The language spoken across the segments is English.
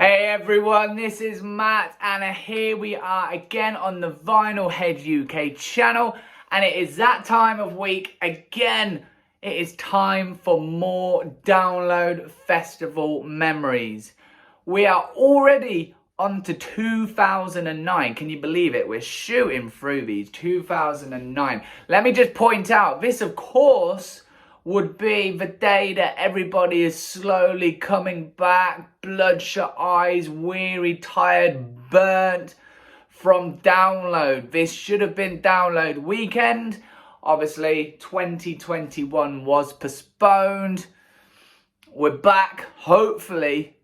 Hey everyone, this is Matt and here we are again on the Vinyl Head UK channel, and it is that time of week again. It is time for more download festival memories. We are already on to 2009. Can you believe it? We're shooting through these. 2009. Let me just point out, this of course would be the day that everybody is slowly coming back, bloodshot eyes, weary, tired, burnt from download. This should have been download weekend. Obviously, 2021 was postponed. We're back, hopefully,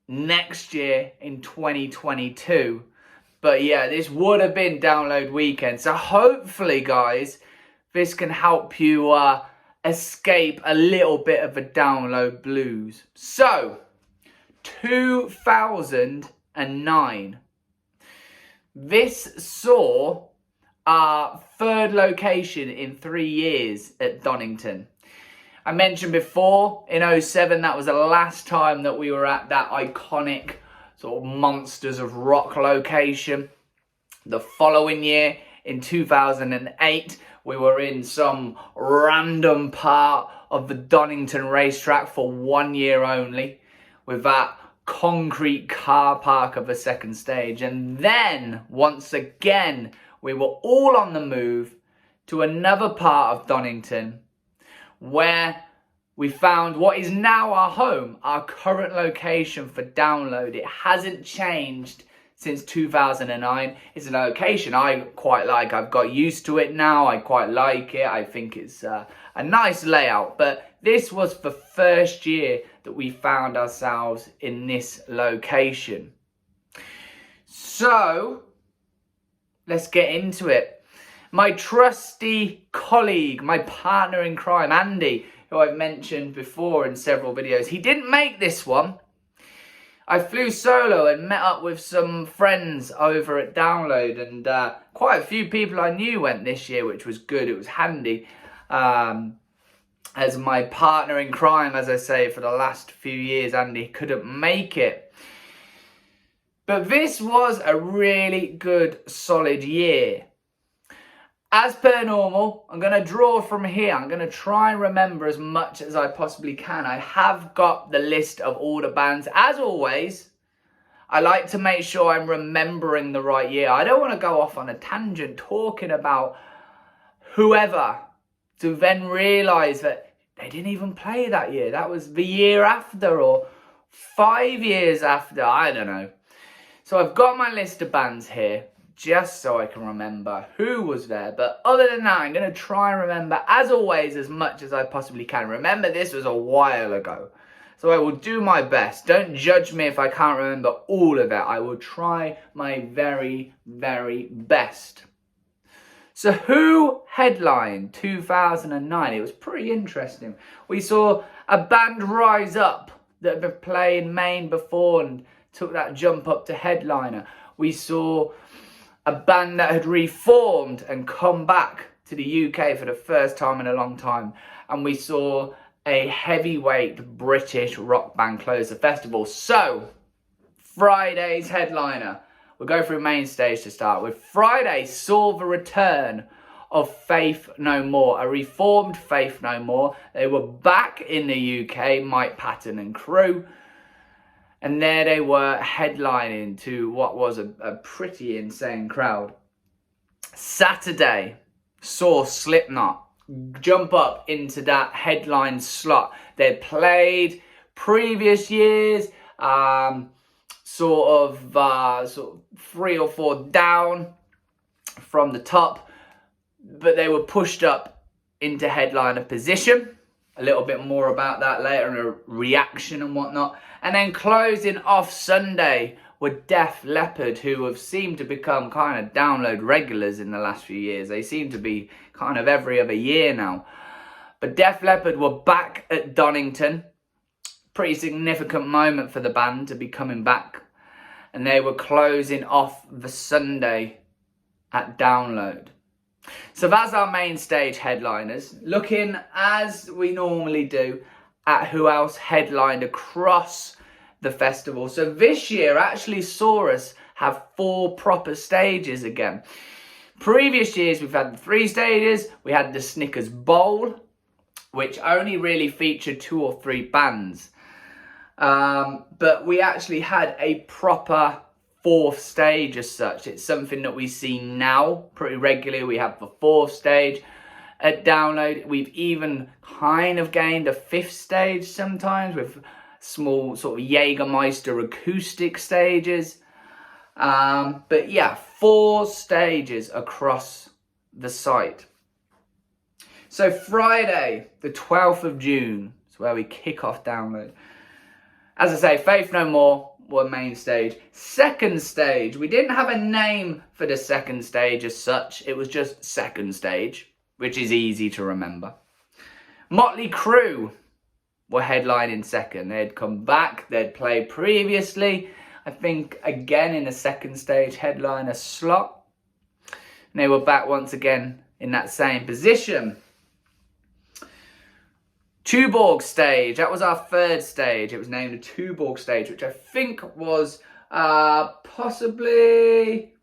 next year in 2022. But yeah, this would have been download weekend. So hopefully, guys, this can help you escape a little bit of the download blues. So, 2009. This saw our third location in 3 years at Donington. I mentioned before, in 2007, that was the last time that we were at that iconic sort of Monsters of Rock location. The following year, in 2008, we were in some random part of the Donington racetrack for 1 year only, with that concrete car park of the second stage. And then, once again, we were all on the move to another part of Donington, where we found what is now our home, our current location for download. It hasn't changed since 2009. It's a location I quite like. I've got used to it now. I quite like it. I think it's a nice layout. But this was the first year that we found ourselves in this location. So, let's get into it. My trusty colleague, my partner in crime, Andy, who I've mentioned before in several videos, he didn't make this one. I flew solo and met up with some friends over at Download, and quite a few people I knew went this year, which was good. It was handy. As my partner in crime, as I say, for the last few years, Andy couldn't make it. But this was a really good, solid year. As per normal, I'm going to draw from here. I'm going to try and remember as much as I possibly can. I have got the list of all the bands. As always, I like to make sure I'm remembering the right year. I don't want to go off on a tangent talking about whoever to then realise that they didn't even play that year. That was the year after or 5 years after. I don't know. So I've got my list of bands here, just so I can remember who was there. But other than that, I'm going to try and remember, as always, as much as I possibly can. Remember, this was a while ago, so I will do my best. Don't judge me if I can't remember all of it. I will try my very, very best. So who headlined 2009? It was pretty interesting. We saw a band rise up that had been playing Maine before and took that jump up to headliner. We saw a band that had reformed and come back to the UK for the first time in a long time. And we saw a heavyweight British rock band close the festival. So, Friday's headliner. We'll go through main stage to start with. Friday saw the return of Faith No More, a reformed Faith No More. They were back in the UK, Mike Patton and crew. And there they were headlining to what was a pretty insane crowd. Saturday saw Slipknot jump up into that headline slot. They played previous years, sort of 3 or 4 down from the top, but they were pushed up into headliner position. A little bit more about that later, and a reaction and whatnot. And then closing off Sunday with Def Leppard, who have seemed to become kind of download regulars in the last few years. They seem to be kind of every other year now. But Def Leppard were back at Donington. Pretty significant moment for the band to be coming back. And they were closing off the Sunday at Download. So that's our main stage headliners. Looking, as we normally do, at who else headlined across the festival. So this year actually saw us have 4 proper stages again. Previous years we've had the 3 stages. We had the Snickers Bowl, which only really featured 2 or 3 bands. But we actually had a proper 4th stage as such. It's something that we see now pretty regularly. We have the 4th stage at Download. We've even kind of gained a 5th stage sometimes with small sort of Jägermeister acoustic stages. But yeah, 4 stages across the site. So Friday, the 12th of June, is where we kick off Download. As I say, Faith No More were main stage. Second stage, we didn't have a name for the second stage as such. It was just second stage, which is easy to remember. Motley Crue were headlining second. They'd come back, they'd played previously, I think again in the second stage headliner slot. And they were back once again in that same position. Tuborg stage, that was our 3rd stage. It was named the Tuborg stage, which I think was possibly,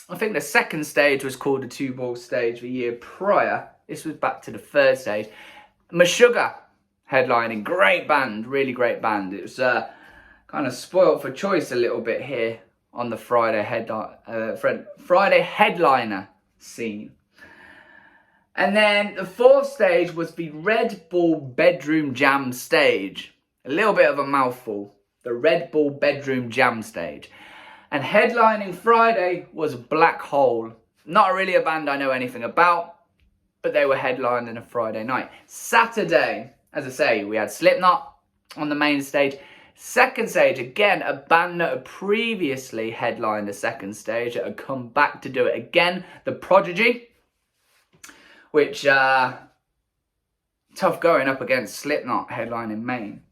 I think the 2nd stage was called the Tuborg stage the year prior. This was back to the 3rd stage. Meshuggah headlining, great band, really great band. It was kind of spoiled for choice a little bit here on the Friday headliner scene. And then the 4th stage was the Red Bull Bedroom Jam stage. A little bit of a mouthful. The Red Bull Bedroom Jam stage. And headlining Friday was Black Hole. Not really a band I know anything about, but they were headlining a Friday night. Saturday, as I say, we had Slipknot on the main stage. Second stage, again, a band that had previously headlined the second stage that had come back to do it again. The Prodigy, which, tough going up against Slipknot headlining Maine.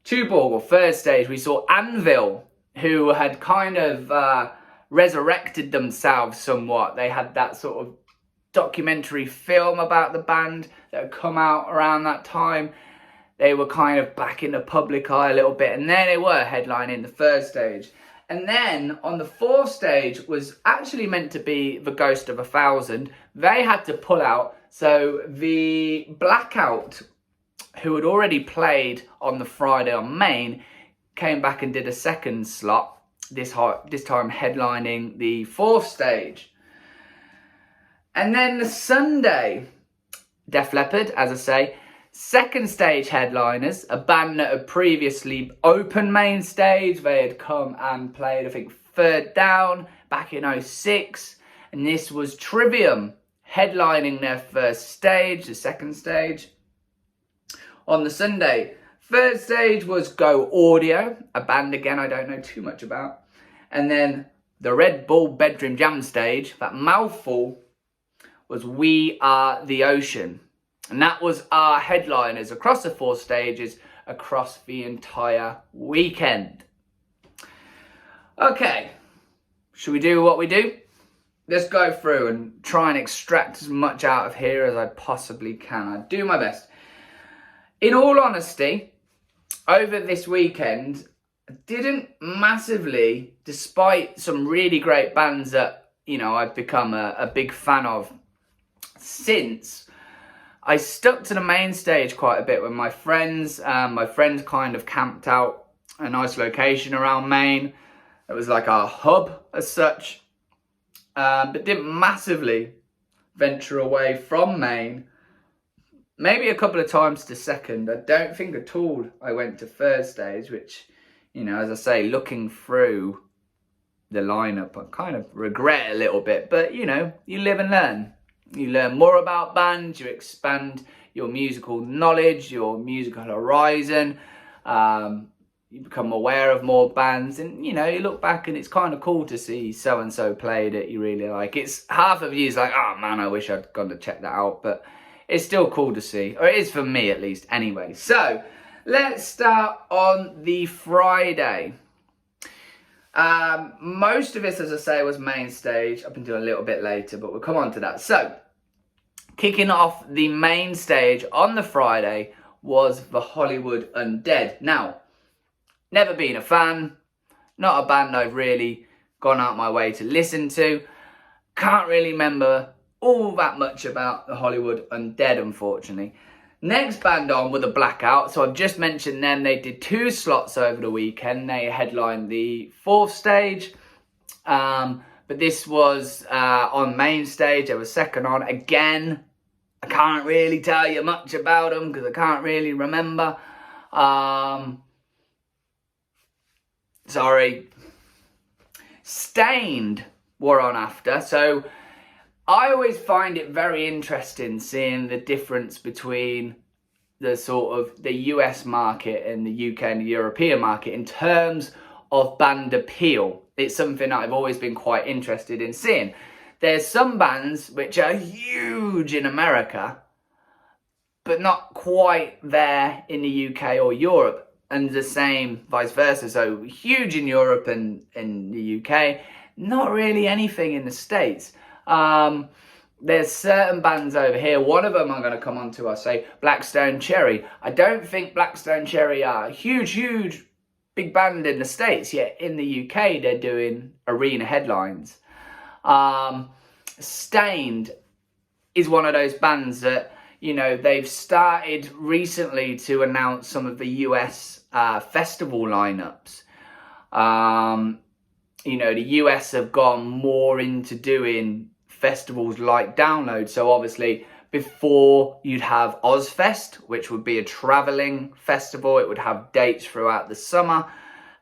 Tuborg, or 3rd stage, we saw Anvil, who had kind of resurrected themselves somewhat. They had that sort of documentary film about the band that had come out around that time. They were kind of back in the public eye a little bit, and there they were headlining the 3rd stage. And then on the 4th stage was actually meant to be the Ghost of 1000. They had to pull out, so the Blackout, who had already played on the Friday on Main, came back and did a 2nd slot, this time headlining the 4th stage. And then the Sunday, Def Leppard, as I say, 2nd stage headliners, a band that had previously opened main stage. They had come and played, I think, Third Down back in 2006. And this was Trivium headlining their 1st stage, the 2nd stage. On the Sunday, 3rd stage was Go Audio, a band again I don't know too much about. And then the Red Bull Bedroom Jam stage, that mouthful, was We Are the Ocean. And that was our headliners across the 4 stages, across the entire weekend. Okay, should we do what we do? Let's go through and try and extract as much out of here as I possibly can. I do my best. In all honesty, over this weekend, I didn't massively, despite some really great bands that, you know, I've become a big fan of since, I stuck to the main stage quite a bit with my friends. My friends kind of camped out a nice location around Maine. It was like our hub as such. But didn't massively venture away from Maine. Maybe a couple of times to 2nd. I don't think at all I went to 3rd stage, which, you know, as I say, looking through the lineup, I kind of regret a little bit. But, you know, you live and learn. You learn more about bands, you expand your musical knowledge, your musical horizon, you become aware of more bands, and, you know, you look back and it's kind of cool to see so-and-so play that you really like. It's half of you is like, oh man, I wish I'd gone to check that out, but it's still cool to see, or it is for me at least anyway. So, let's start on the Friday. Most of this, as I say, was main stage up until a little bit later, but we'll come on to that. So, kicking off the main stage on the Friday was the Hollywood Undead. Now, Never been a fan. Not a band I've really gone out my way to listen to. Can't really remember all that much about the Hollywood Undead, unfortunately. Next band on were the Blackout. So I've just mentioned them. They did 2 slots over the weekend. They headlined the 4th stage. But this was on main stage. They were second on. Again, I can't really tell you much about them because I can't really remember. Sorry. Stained were on after. So I always find it very interesting seeing the difference between the sort of the US market and the UK and the European market in terms of band appeal. It's something that I've always been quite interested in seeing. There's some bands which are huge in America, but not quite there in the UK or Europe, and the same vice versa. So huge in Europe and in the UK, not really anything in the States. There's certain bands over here. One of them I'm going to come on to, I'll say, Blackstone Cherry. I don't think Blackstone Cherry are a huge big band in the States, yet in the UK they're doing arena headlines. Stained is one of those bands that, you know, they've started recently to announce some of the US festival lineups. You know, the US have gone more into doing festivals like Download. So obviously before you'd have Ozfest, which would be a traveling festival. It would have dates throughout the summer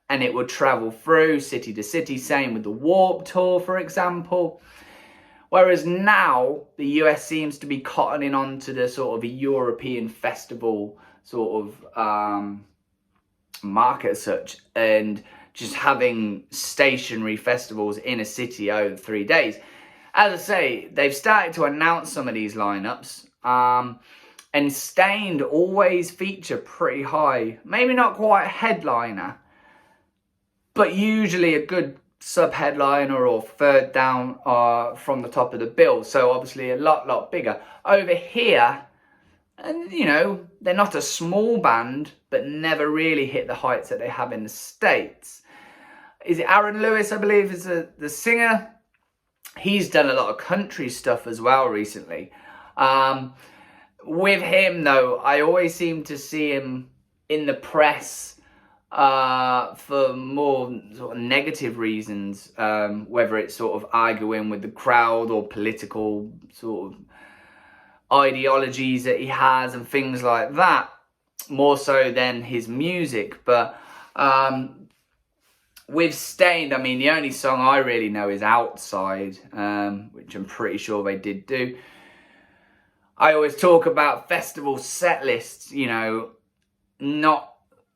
and it would travel through city to city. Same with the Warped Tour, for example. Whereas now the US seems to be cottoning on to the sort of European festival sort of market as such, and just having stationary festivals in a city over 3 days. As I say, they've started to announce some of these lineups, and Stained always feature pretty high, maybe not quite a headliner, but usually a good sub-headliner or third down from the top of the bill. So obviously a lot bigger. Over here, and you know, they're not a small band, but never really hit the heights that they have in the States. Is it Aaron Lewis, I believe, is the singer? He's done a lot of country stuff as well recently. With him, though, I always seem to see him in the press for more sort of negative reasons, whether it's sort of arguing with the crowd or political sort of ideologies that he has and things like that, more so than his music. But with Stained, I mean, the only song I really know is Outside, which I'm pretty sure they did do. I always talk about festival set lists, you know, not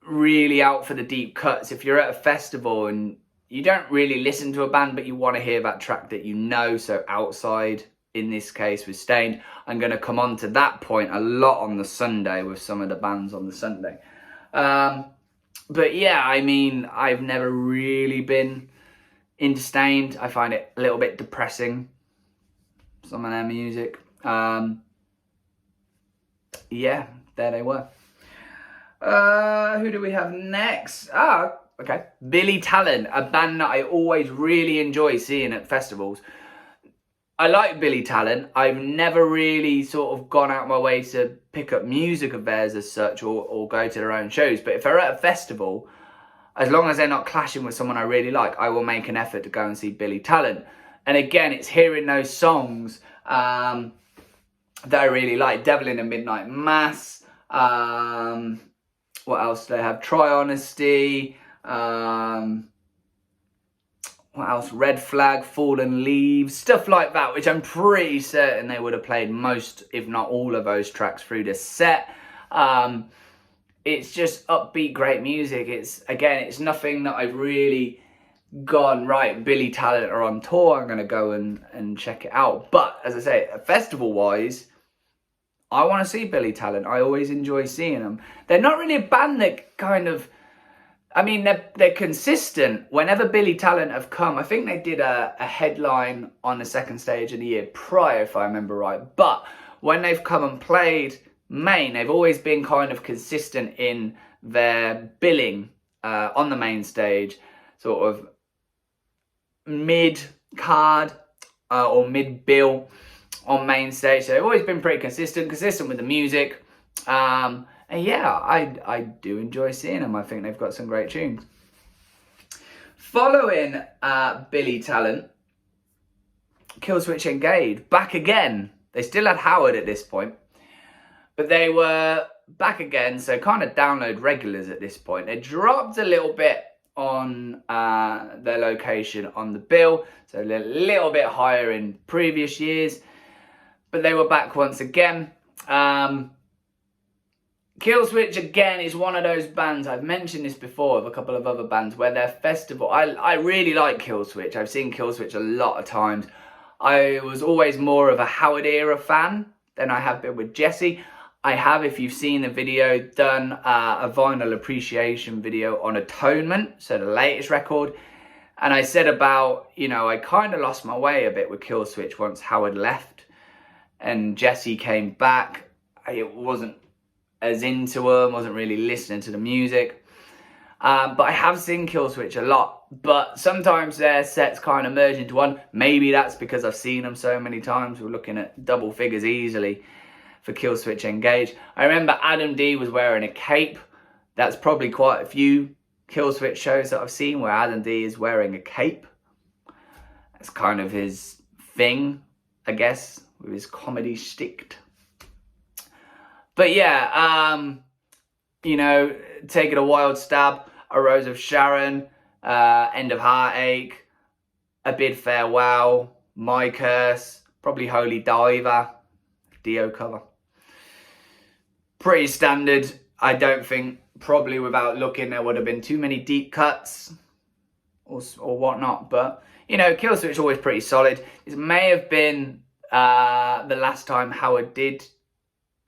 really out for the deep cuts. If you're at a festival and you don't really listen to a band, but you want to hear that track that you know, so Outside, in this case with Stained. I'm going to come on to that point a lot on the Sunday with some of the bands on the Sunday. But yeah, I mean, I've never really been into Stained. I find it a little bit depressing, some of their music. Yeah, there they were. Who do we have next? Okay. Billy Talent, a band that I always really enjoy seeing at festivals. I like Billy Talent. I've never really sort of gone out my way to pick up music of theirs as such, or go to their own shows. But if they're at a festival, as long as they're not clashing with someone I really like, I will make an effort to go and see Billy Talent. And again, it's hearing those songs that I really like. Devil in a Midnight Mass. What else do they have? Try Honesty. What else? Red Flag, Fallen Leaves, stuff like that, which I'm pretty certain they would have played most, if not all of those tracks through the set. It's just upbeat, great music. It's nothing that I've really gone, right, Billy Talent are on tour, I'm going to go and check it out. But, as I say, festival-wise, I want to see Billy Talent. I always enjoy seeing them. They're not really a band that kind of, I mean, they're consistent. Whenever Billy Talent have come, I think they did a headline on the second stage of the year prior, if I remember right. But when they've come and played main, they've always been kind of consistent in their billing on the main stage, sort of mid-card or mid-bill on main stage. So they've always been pretty consistent with the music. And yeah, I do enjoy seeing them. I think they've got some great tunes. Following Billy Talent, Killswitch Engage, back again. They still had Howard at this point, but they were back again, so kind of download regulars at this point. They dropped a little bit on their location on the bill, so a little bit higher in previous years, but they were back once again. Killswitch again is one of those bands, I've mentioned this before of a couple of other bands, where their festival, I really like Killswitch. I've seen Killswitch a lot of times. I was always more of a Howard era fan than I have been with Jesse. I have, if you've seen the video, done a vinyl appreciation video on Atonement, so the latest record. And I said about, you know, I kind of lost my way a bit with Killswitch once Howard left and Jesse came back. I wasn't as into them, wasn't really listening to the music. But I have seen Killswitch a lot. But sometimes their sets kind of merge into one. Maybe that's because I've seen them so many times. We're looking at double figures easily for Killswitch Engage. I remember Adam D was wearing a cape. That's probably quite a few Killswitch shows that I've seen where Adam D is wearing a cape. That's kind of his thing, I guess, with his comedy shtick. But yeah, you know, Taking a Wild Stab, A Rose of Sharon, End of Heartache, A Bid Farewell, My Curse, probably Holy Diver, Dio cover. Pretty standard. I don't think, probably without looking, there would have been too many deep cuts or whatnot. But, you know, Killswitch is always pretty solid. This may have been the last time Howard did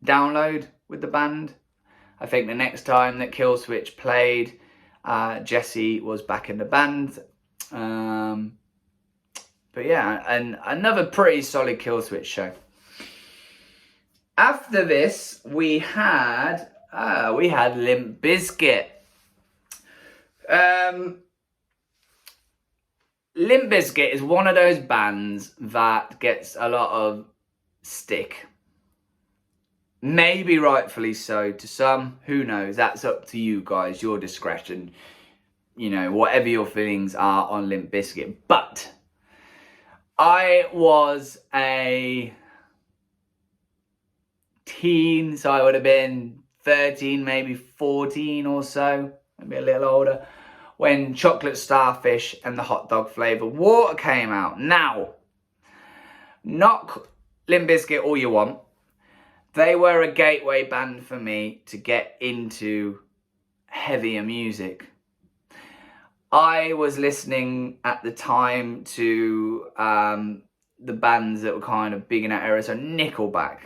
download with the band. I think the next time that Killswitch played, Jesse was back in the band. But yeah, and another pretty solid Killswitch show. After this, we had Limp Bizkit. Limp Bizkit is one of those bands that gets a lot of stick. Maybe rightfully so to some. Who knows? That's up to you guys, your discretion. You know, whatever your feelings are on Limp Bizkit. But I was a teen, so I would have been 13, maybe 14 or so, maybe a little older, when Chocolate Starfish and the Hot Dog Flavour Water came out. Now, knock Limp Bizkit all you want. They were a gateway band for me to get into heavier music. I was listening at the time to the bands that were kind of big in that era, so Nickelback,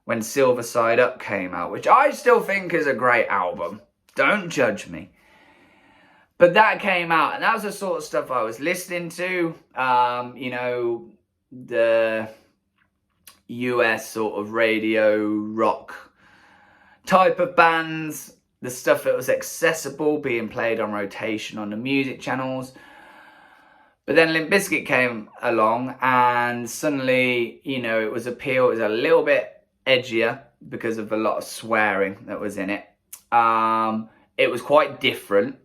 when Silver Side Up came out, which I still think is a great album. Don't judge me. But that came out, and that was the sort of stuff I was listening to. You know, the US sort of radio rock type of bands, the stuff that was accessible, being played on rotation on the music channels. But then Limp Bizkit came along, and suddenly, you know, it was a little bit edgier because of a lot of swearing that was in it. It was quite different.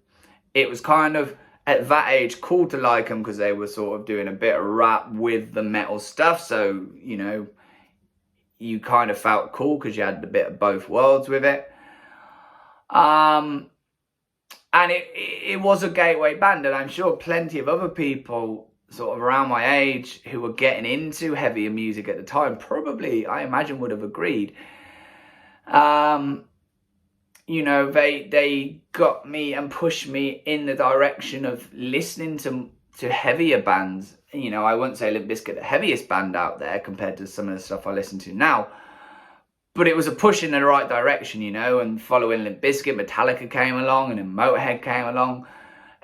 It was kind of, at that age, cool to like them because they were sort of doing a bit of rap with the metal stuff. So, you know, you kind of felt cool because you had a bit of both worlds with it. And it was a gateway band, and I'm sure plenty of other people sort of around my age who were getting into heavier music at the time probably, I imagine, would have agreed. You know, they got me and pushed me in the direction of listening to heavier bands. You know, I wouldn't say Limp Bizkit the heaviest band out there compared to some of the stuff I listen to now, but it was a push in the right direction, you know. And following Limp Bizkit, Metallica came along, and then Motorhead came along,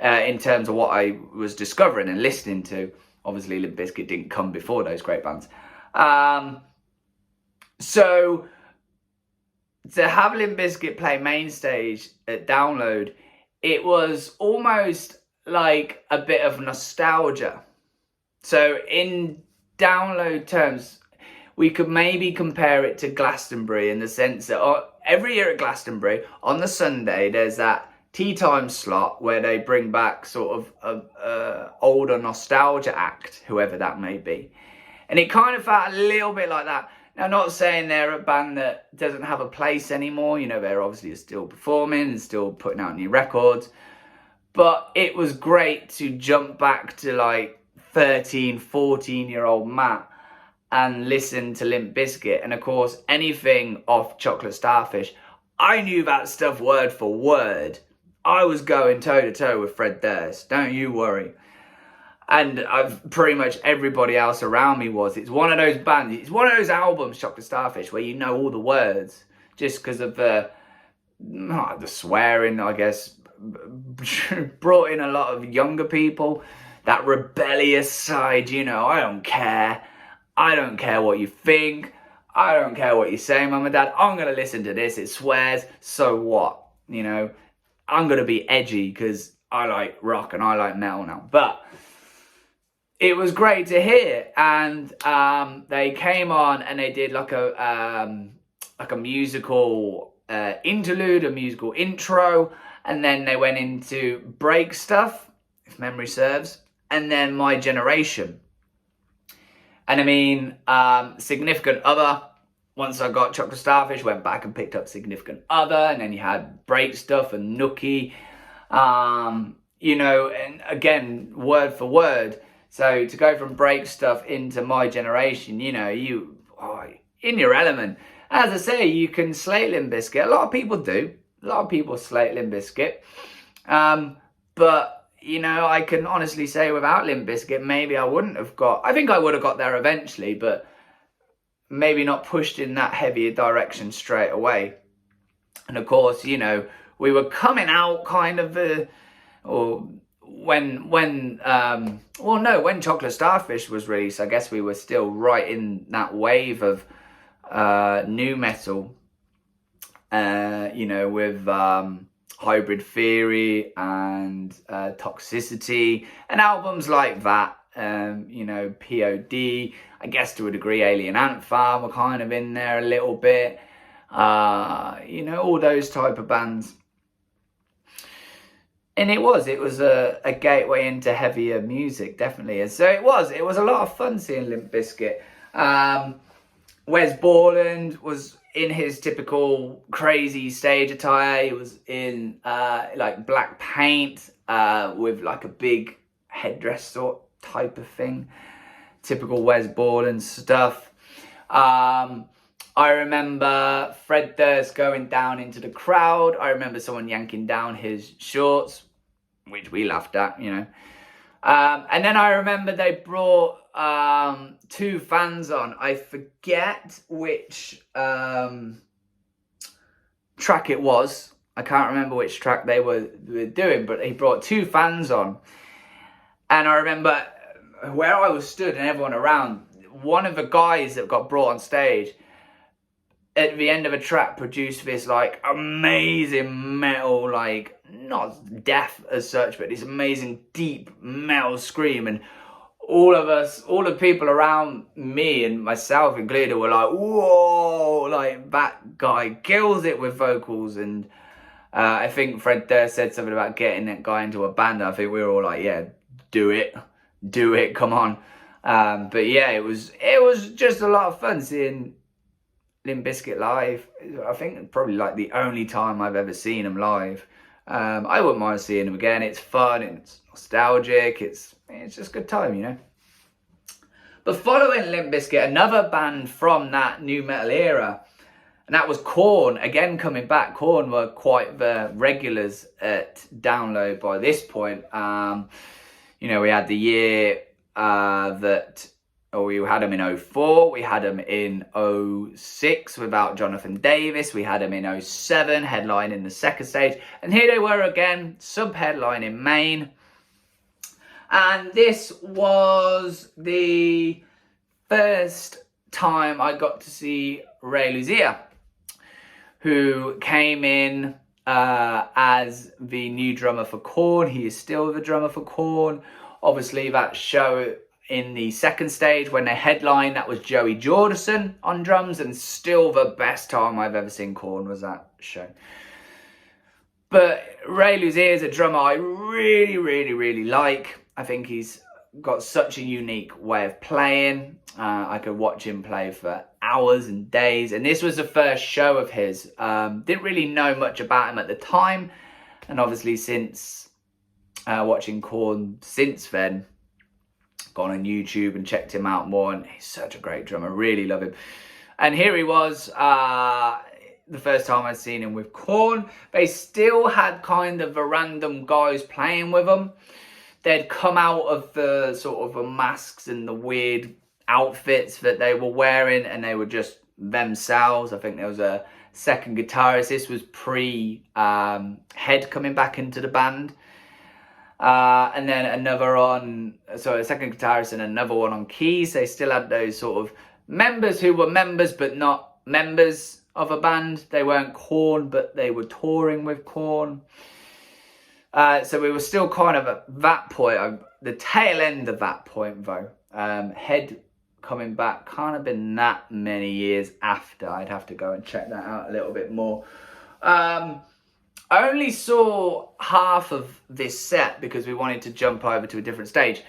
in terms of what I was discovering and listening to. Obviously, Limp Bizkit didn't come before those great bands. So to have Limp Bizkit play main stage at Download, it was almost like a bit of nostalgia. So in download terms, we could maybe compare it to Glastonbury in the sense that every year at Glastonbury, on the Sunday, there's that tea time slot where they bring back sort of a older nostalgia act, whoever that may be. And it kind of felt a little bit like that. Now, not saying they're a band that doesn't have a place anymore. You know, they're obviously still performing and still putting out new records. But it was great to jump back to like 13, 14-year-old Matt and listen to Limp Bizkit. And of course, anything off Chocolate Starfish, I knew that stuff word for word. I was going toe-to-toe with Fred Durst, don't you worry. And pretty much everybody else around me was. It's one of those bands, it's one of those albums, Chocolate Starfish, where you know all the words. Just because of the swearing, I guess, brought in a lot of younger people. That rebellious side, you know, I don't care. I don't care what you think. I don't care what you say, Mum and Dad. I'm going to listen to this. It swears, so what? You know, I'm going to be edgy because I like rock and I like metal now. But it was great to hear. And they came on and they did like a musical interlude, a musical intro. And then they went into Break Stuff, if memory serves. And then My Generation. And I mean, Significant Other, once I got Chocolate Starfish, went back and picked up Significant Other, and then you had Break Stuff and Nookie, you know, and again, word for word. So to go from Break Stuff into My Generation, you know, you are in your element. As I say, you can slate Limp Bizkit. A lot of people do. A lot of people slate Limp Bizkit. But you know, I can honestly say without Limp Bizkit, maybe I wouldn't have I think I would have got there eventually, but maybe not pushed in that heavier direction straight away. And of course, you know, we were coming out kind of, when Chocolate Starfish was released, I guess we were still right in that wave of new metal, you know, with Hybrid Theory and Toxicity and albums like that, you know, POD, I guess to a degree Alien Ant Farm were kind of in there a little bit, you know, all those type of bands. And it was a gateway into heavier music, definitely. And so it was a lot of fun seeing Limp Bizkit. Wes Borland was in his typical crazy stage attire. He was in like black paint with like a big headdress sort type of thing. Typical Wes Borland stuff. I remember Fred Durst going down into the crowd. I remember someone yanking down his shorts, which we laughed at, you know. And then I remember they brought two fans on. I forget which track it was. I can't remember which track they were doing, but he brought two fans on. And I remember where I was stood and everyone around, one of the guys that got brought on stage at the end of a track produced this like amazing metal, like not death as such, but this amazing deep metal scream. And all of us, all the people around me and myself included were like, whoa, like that guy kills it with vocals. And I think Fred Durst said something about getting that guy into a band. I think we were all like, yeah, do it, come on. But yeah, it was just a lot of fun seeing Limp Bizkit live. I think probably like the only time I've ever seen them live. I wouldn't mind seeing them again. It's fun, it's nostalgic, it's just a good time, you know. But following Limp Bizkit, another band from that new metal era, and that was Korn. Again, coming back, Korn were quite the regulars at Download by this point. You know, we had the year we had them in 04, we had them in 06 without Jonathan Davis, we had them in 07, headlining the second stage, and here they were again, sub-headline in Maine. And this was the first time I got to see Ray Luzier, who came in as the new drummer for Korn. He is still the drummer for Korn. Obviously, that show in the second stage when they headlined, that was Joey Jordison on drums, and still the best time I've ever seen Korn was that show. But Ray Luzier is a drummer I really, really, really like. I think he's got such a unique way of playing. I could watch him play for hours and days. And this was the first show of his. Didn't really know much about him at the time. And obviously since watching Korn since then, gone on YouTube and checked him out more. And he's such a great drummer. Really love him. And here he was, the first time I'd seen him with Korn. They still had kind of the random guys playing with them. They'd come out of the sort of the masks and the weird outfits that they were wearing, and they were just themselves. I think there was a second guitarist. This was pre Head coming back into the band. And then another on, so a second guitarist and another one on keys. They still had those sort of members who were members but not members of a band. They weren't Korn, but they were touring with Korn. So we were still kind of at that point, the tail end of that point though. Head coming back can't have been that many years after. I'd have to go and check that out a little bit more. I only saw half of this set because we wanted to jump over to a different stage.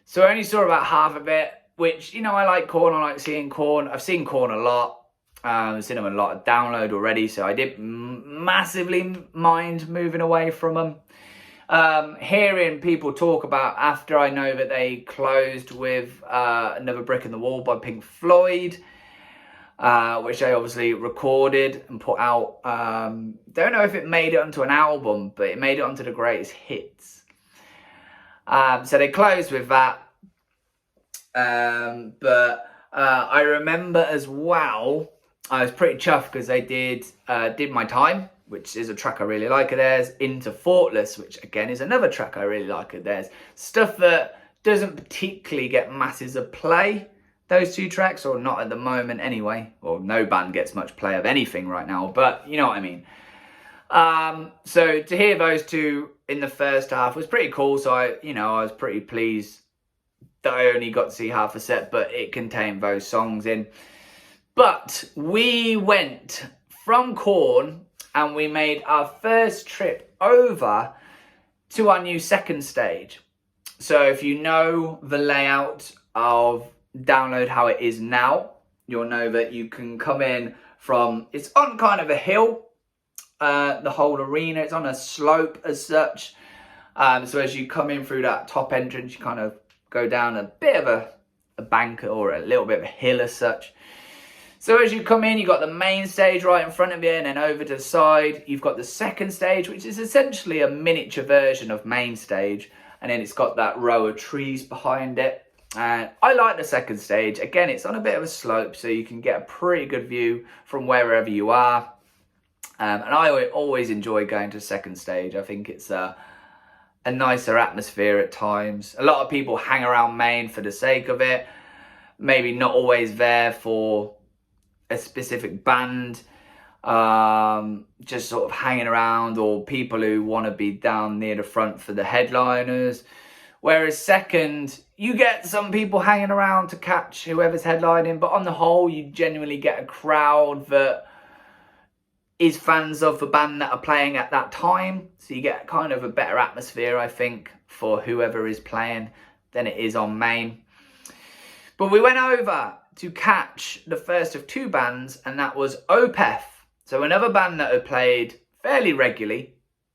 So I only saw about half of it, which, you know, I like Korn. I like seeing Korn. I've seen Korn a lot. I've seen them a lot of download already, so I didn't massively mind moving away from them. Hearing people talk about, after I know that they closed with Another Brick in the Wall by Pink Floyd, which they obviously recorded and put out. Don't know if it made it onto an album, but it made it onto the greatest hits. So they closed with that. But I remember as well, I was pretty chuffed because they did My Time, which is a track I really like of theirs, Into Thoughtless, which again is another track I really like of theirs. Stuff that doesn't particularly get masses of play, those two tracks, or not at the moment anyway. Well, no band gets much play of anything right now, but you know what I mean. So to hear those two in the first half was pretty cool. So I was pretty pleased that I only got to see half a set, but it contained those songs in. But we went from Korn and we made our first trip over to our new second stage. So if you know the layout of Download how it is now, you'll know that you can come in from, it's on kind of a hill, the whole arena, it's on a slope as such. So as you come in through that top entrance, you kind of go down a bit of a bank or a little bit of a hill as such. So as you come in, you've got the main stage right in front of you, and then over to the side, you've got the second stage, which is essentially a miniature version of main stage. And then it's got that row of trees behind it. And I like the second stage. Again, it's on a bit of a slope, so you can get a pretty good view from wherever you are. And I always enjoy going to the second stage. I think it's a nicer atmosphere at times. A lot of people hang around main for the sake of it. Maybe not always there for a specific band, just sort of hanging around, or people who want to be down near the front for the headliners. Whereas second, you get some people hanging around to catch whoever's headlining, but on the whole, you genuinely get a crowd that is fans of the band that are playing at that time. So you get kind of a better atmosphere, I think, for whoever is playing than it is on main. But we went over to catch the first of two bands, and that was Opeth. So another band that had played fairly regularly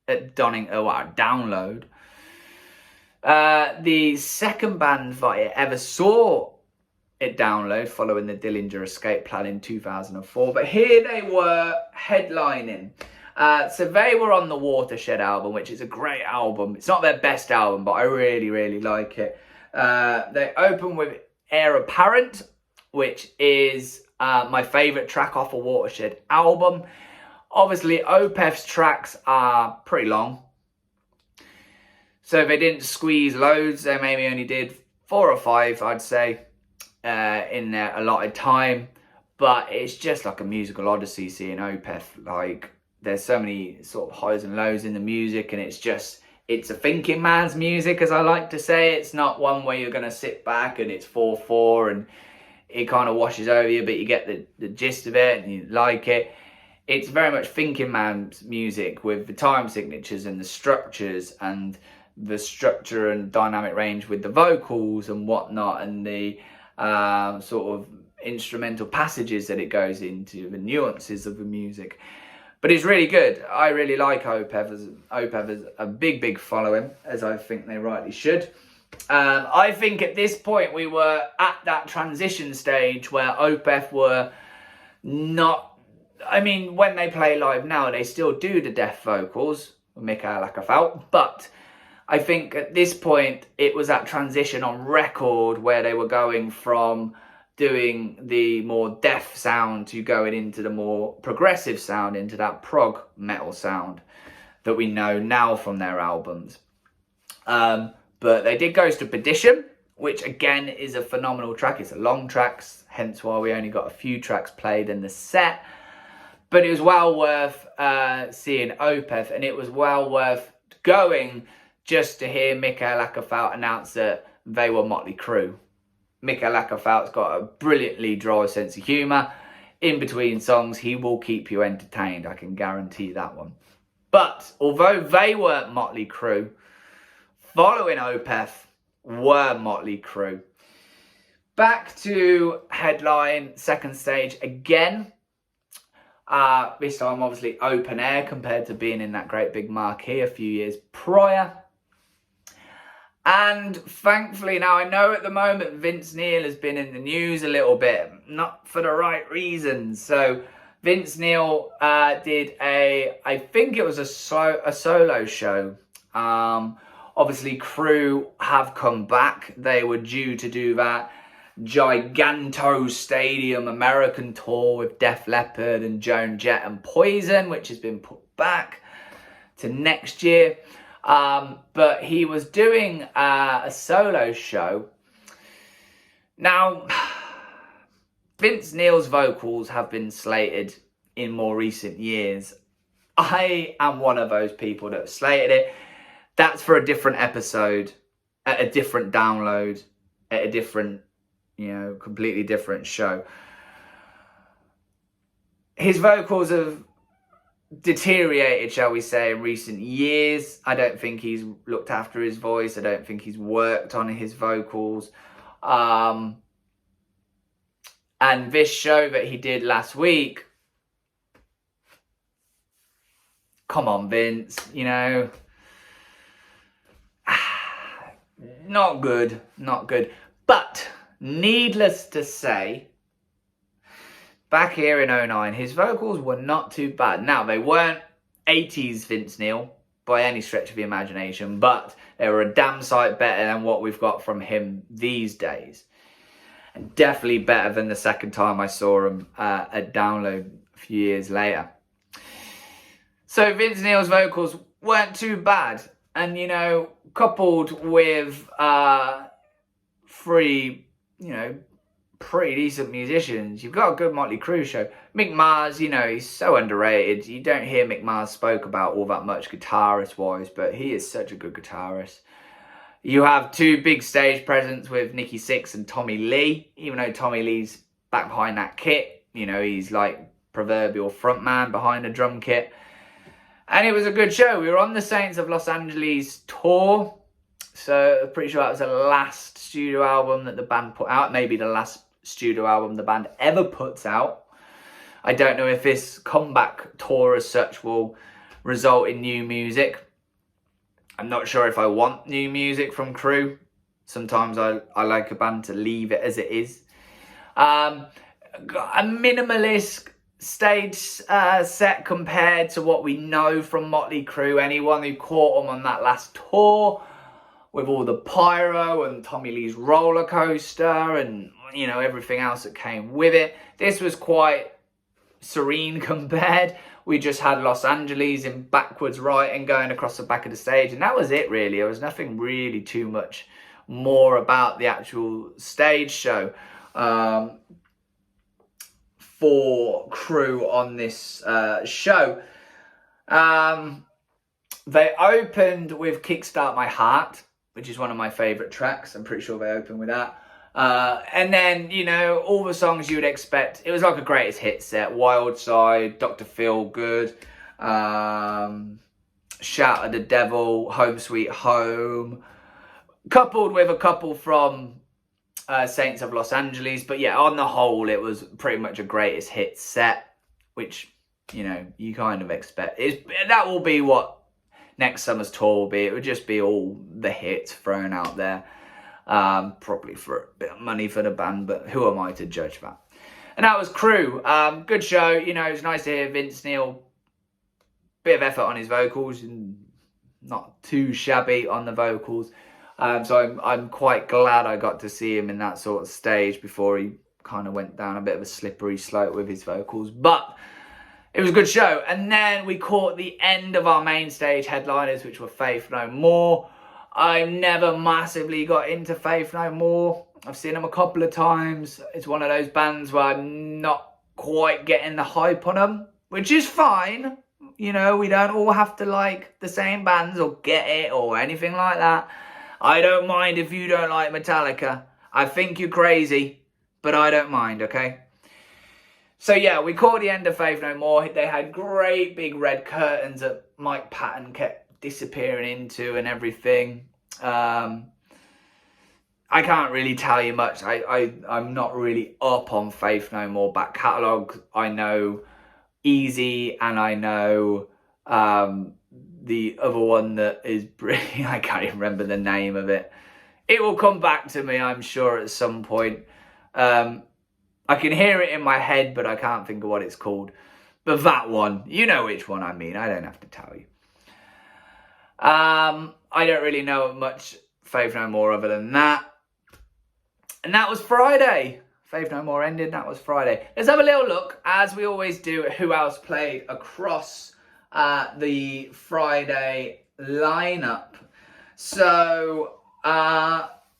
at Donington, Download. The second band that I ever saw at Download following the Dillinger Escape Plan in 2004. But here they were headlining. So they were on the Watershed album, which is a great album. It's not their best album, but I really, really like it. They open with Heir Apparent, which is my favourite track off a Watershed album. Obviously, Opeth's tracks are pretty long. So they didn't squeeze loads. They maybe only did 4 or 5, I'd say, in their allotted time. But it's just like a musical odyssey seeing Opeth. Like, there's so many sort of highs and lows in the music, and it's a thinking man's music, as I like to say. It's not one where you're going to sit back and it's 4/4 and it kind of washes over you, but you get the gist of it and you like it. It's very much thinking man's music with the time signatures and the structures and the structure and dynamic range with the vocals and whatnot, and the sort of instrumental passages that it goes into, the nuances of the music. But it's really good. I really like Opeth. Opeth has a big following, as I think they rightly should. I think at this point we were at that transition stage where Opeth were not... I mean, when they play live now, they still do the deaf vocals, Mikael Ackerfeldt, but I think at this point it was that transition on record where they were going from doing the more deaf sound to going into the more progressive sound, into that prog metal sound that we know now from their albums. But they did Ghost of Perdition, which again is a phenomenal track. It's a long track, hence why we only got a few tracks played in the set. But it was well worth seeing Opeth, and it was well worth going just to hear Mikael Ackerfeldt announce that they were Motley Crue. Mikael Ackerfeldt's got a brilliantly dry sense of humour. In between songs, he will keep you entertained. I can guarantee that one. But although they weren't Motley Crue, following Opeth were Motley Crue. Back to headline, second stage again. This time obviously open air compared to being in that great big marquee a few years prior. And thankfully, now I know at the moment Vince Neil has been in the news a little bit, not for the right reasons. So Vince Neil did I think it was a solo show. Obviously Crue have come back. They were due to do that Giganto Stadium American tour with Def Leppard and Joan Jett and Poison, which has been put back to next year. But he was doing a solo show. Now, Vince Neil's vocals have been slated in more recent years. I am one of those people that slated it. That's for a different episode, at a different download, at a different, completely different show. His vocals have deteriorated, shall we say, in recent years. I don't think he's looked after his voice. I don't think he's worked on his vocals. And this show that he did last week, come on, Vince, not good, not good. But needless to say, back here in 2009, his vocals were not too bad. Now, they weren't 80s Vince Neil by any stretch of the imagination, but they were a damn sight better than what we've got from him these days. And definitely better than the second time I saw him at Download a few years later. So Vince Neil's vocals weren't too bad. And, coupled with three, pretty decent musicians, you've got a good Motley Crue show. Mick Mars, he's so underrated. You don't hear Mick Mars spoke about all that much guitarist-wise, but he is such a good guitarist. You have two big stage presence with Nikki Sixx and Tommy Lee, even though Tommy Lee's back behind that kit. He's like proverbial frontman behind the drum kit. And it was a good show. We were on the Saints of Los Angeles tour. So I'm pretty sure that was the last studio album that the band put out. Maybe the last studio album the band ever puts out. I don't know if this comeback tour as such will result in new music. I'm not sure if I want new music from Crue. Sometimes I like a band to leave it as it is. A minimalist stage set compared to what we know from Motley Crue. Anyone who caught them on that last tour with all the pyro and Tommy Lee's roller coaster and everything else that came with it, this was quite serene compared. We just had Los Angeles in backwards writing going across the back of the stage, and that was it really. There was nothing really too much more about the actual stage show for Crue on this show. They opened with Kickstart My Heart, which is one of my favourite tracks. I'm pretty sure they opened with that. And then, you know, all the songs you would expect. It was like a greatest hit set. Wild Side, Dr. Feelgood, Shout at the Devil, Home Sweet Home, coupled with a couple from Saints of Los Angeles. But yeah, on the whole, it was pretty much a greatest hit set, which, you know, you kind of expect. That will be what next summer's tour will be. It would just be all the hits thrown out there. Probably for a bit of money for the band, but who am I to judge that? And that was Crew. Good show. You know, it was nice to hear Vince Neil. Bit of effort on his vocals and not too shabby on the vocals. So I'm quite glad I got to see him in that sort of stage before he kind of went down a bit of a slippery slope with his vocals. But it was a good show. And then we caught the end of our main stage headliners, which were Faith No More. I never massively got into Faith No More. I've seen them a couple of times. It's one of those bands where I'm not quite getting the hype on them, which is fine. You know, we don't all have to like the same bands or get it or anything like that. I don't mind if you don't like Metallica. I think you're crazy, but I don't mind, okay? So yeah, we caught the end of Faith No More. They had great big red curtains that Mike Patton kept disappearing into and everything. I can't really tell you much. I'm not really up on Faith No More back catalogue. I know Easy and I know the other one that is I can't even remember the name of it. It will come back to me, I'm sure, at some point. I can hear it in my head, but I can't think of what it's called. But that one, you know which one I mean. I don't have to tell you. I don't really know much Faith No More other than that. And that was Friday. Faith No More ended, that was Friday. Let's have a little look, as we always do, at who else played across the Friday lineup. So,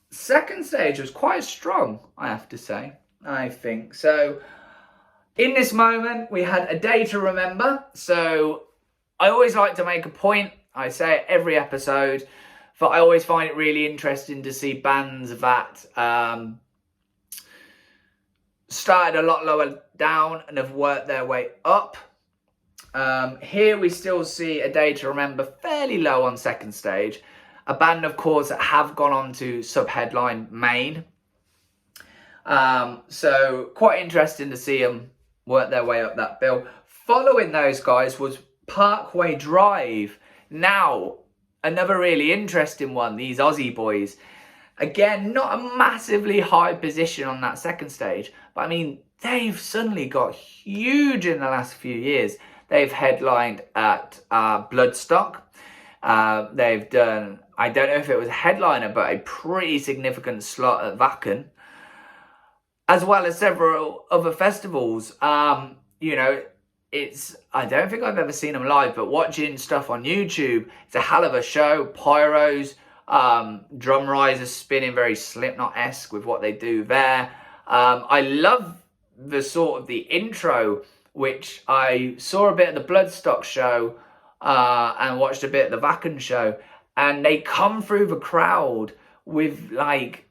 second stage was quite strong, I have to say, I think. So, in this moment, we had A Day to Remember. So, I always like to make a point, I say it every episode, but I always find it really interesting to see bands that started a lot lower down and have worked their way up. Here we still see A Day to Remember fairly low on second stage. A band, of course, that have gone on to sub-headline Main. So quite interesting to see them work their way up that bill. Following those guys was Parkway Drive. Now, another really interesting one, these Aussie boys. Again, not a massively high position on that second stage, but I mean, they've suddenly got huge in the last few years. They've headlined at Bloodstock. They've done, I don't know if it was a headliner, but a pretty significant slot at Wacken, as well as several other festivals. You know, I don't think I've ever seen them live, but watching stuff on YouTube, it's a hell of a show. Pyros, drum risers spinning very Slipknot-esque with what they do there. I love the sort of the intro, which I saw a bit of the Bloodstock show and watched a bit of the Wacken show, and they come through the crowd with like,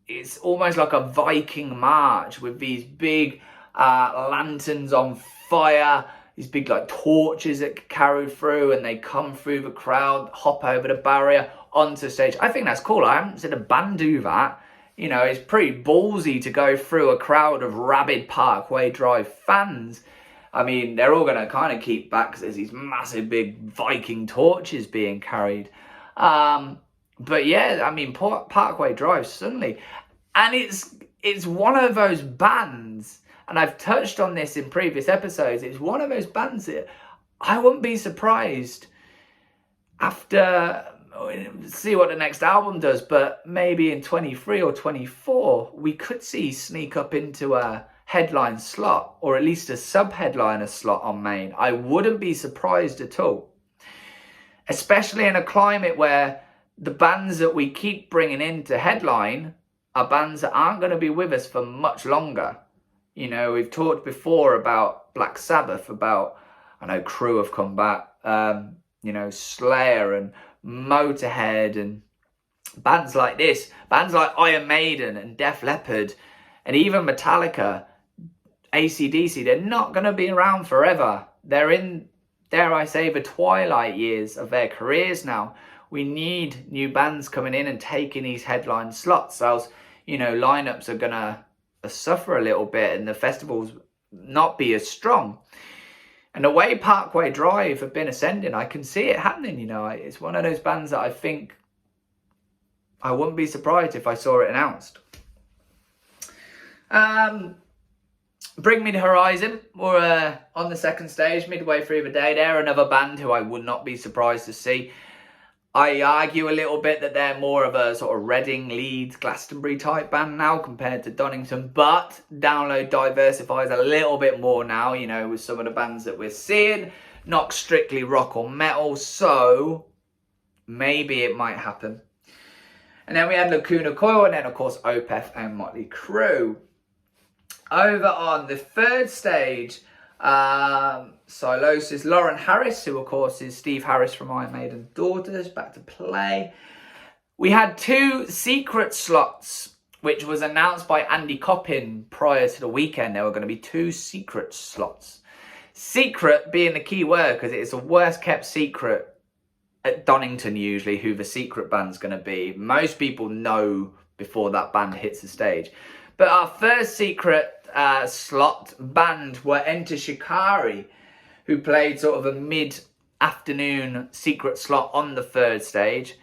it's almost like a Viking march with these big lanterns on fire, these big like torches that carry through, and they come through the crowd, hop over the barrier onto stage. I think that's cool. I haven't seen a band do that. You know, it's pretty ballsy to go through a crowd of rabid Parkway Drive fans. I mean, they're all going to kind of keep back because there's these massive big Viking torches being carried. But yeah, I mean, Parkway Drive suddenly. And it's one of those bands, and I've touched on this in previous episodes, it's one of those bands that I wouldn't be surprised after, see what the next album does, but maybe in 23 or 24, we could see sneak up into a headline slot, or at least a sub-headliner slot on Main. I wouldn't be surprised at all. Especially in a climate where the bands that we keep bringing in to headline are bands that aren't going to be with us for much longer. You know, we've talked before about Black Sabbath, about, I know Crew have come back, you know, Slayer and Motorhead and bands like this, bands like Iron Maiden and Def Leppard and even Metallica, AC/DC, they're not going to be around forever. They're in, dare I say, the twilight years of their careers now. We need new bands coming in and taking these headline slots, else, you know, lineups are going to suffer a little bit and the festivals not be as strong. And the way Parkway Drive have been ascending, I can see it happening, you know. It's one of those bands that I think I wouldn't be surprised if I saw it announced. Bring Me the Horizon were on the second stage midway through the day. They're another band who I would not be surprised to see. I argue a little bit that they're more of a sort of Reading, Leeds, Glastonbury type band now compared to Donington, but Download diversifies a little bit more now, you know, with some of the bands that we're seeing, not strictly rock or metal, so maybe it might happen. And then we had Lacuna Coil, and then of course Opeth and Motley Crue. Over on the third stage, Silosis, Lauren Harris, who of course is Steve Harris from Iron Maiden Daughters, back to play. We had 2 secret slots, which was announced by Andy Coppin prior to the weekend. There were going to be 2 secret slots. Secret being the key word, because it's a worst kept secret at Donington usually who the secret band's going to be. Most people know before that band hits the stage. But our first secret slot band were Enter Shikari, who played sort of a mid-afternoon secret slot on the third stage.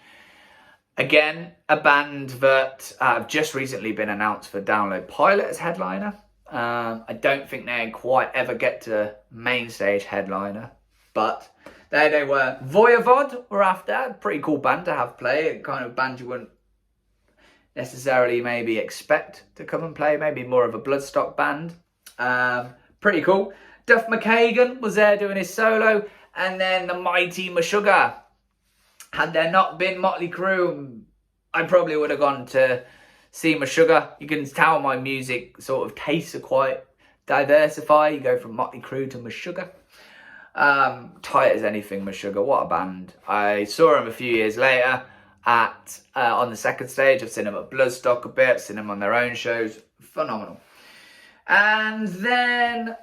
Again, a band that have just recently been announced for Download Pilot as headliner. I don't think they quite ever get to main stage headliner, but there they were. Voivod were after, pretty cool band to have play, kind of band you wouldn't necessarily maybe expect to come and play, maybe more of a Bloodstock band. Pretty cool. Duff McKagan was there doing his solo, and then the mighty Meshuggah. Had there not been Motley Crue, I probably would have gone to see Meshuggah. You can tell my music sort of tastes are quite diversified. You go from Motley Crue to Meshuggah. Tight as anything, Meshuggah, what a band. I saw him a few years later at on the second stage. I've seen them at Bloodstock a bit, seen them on their own shows. Phenomenal. And then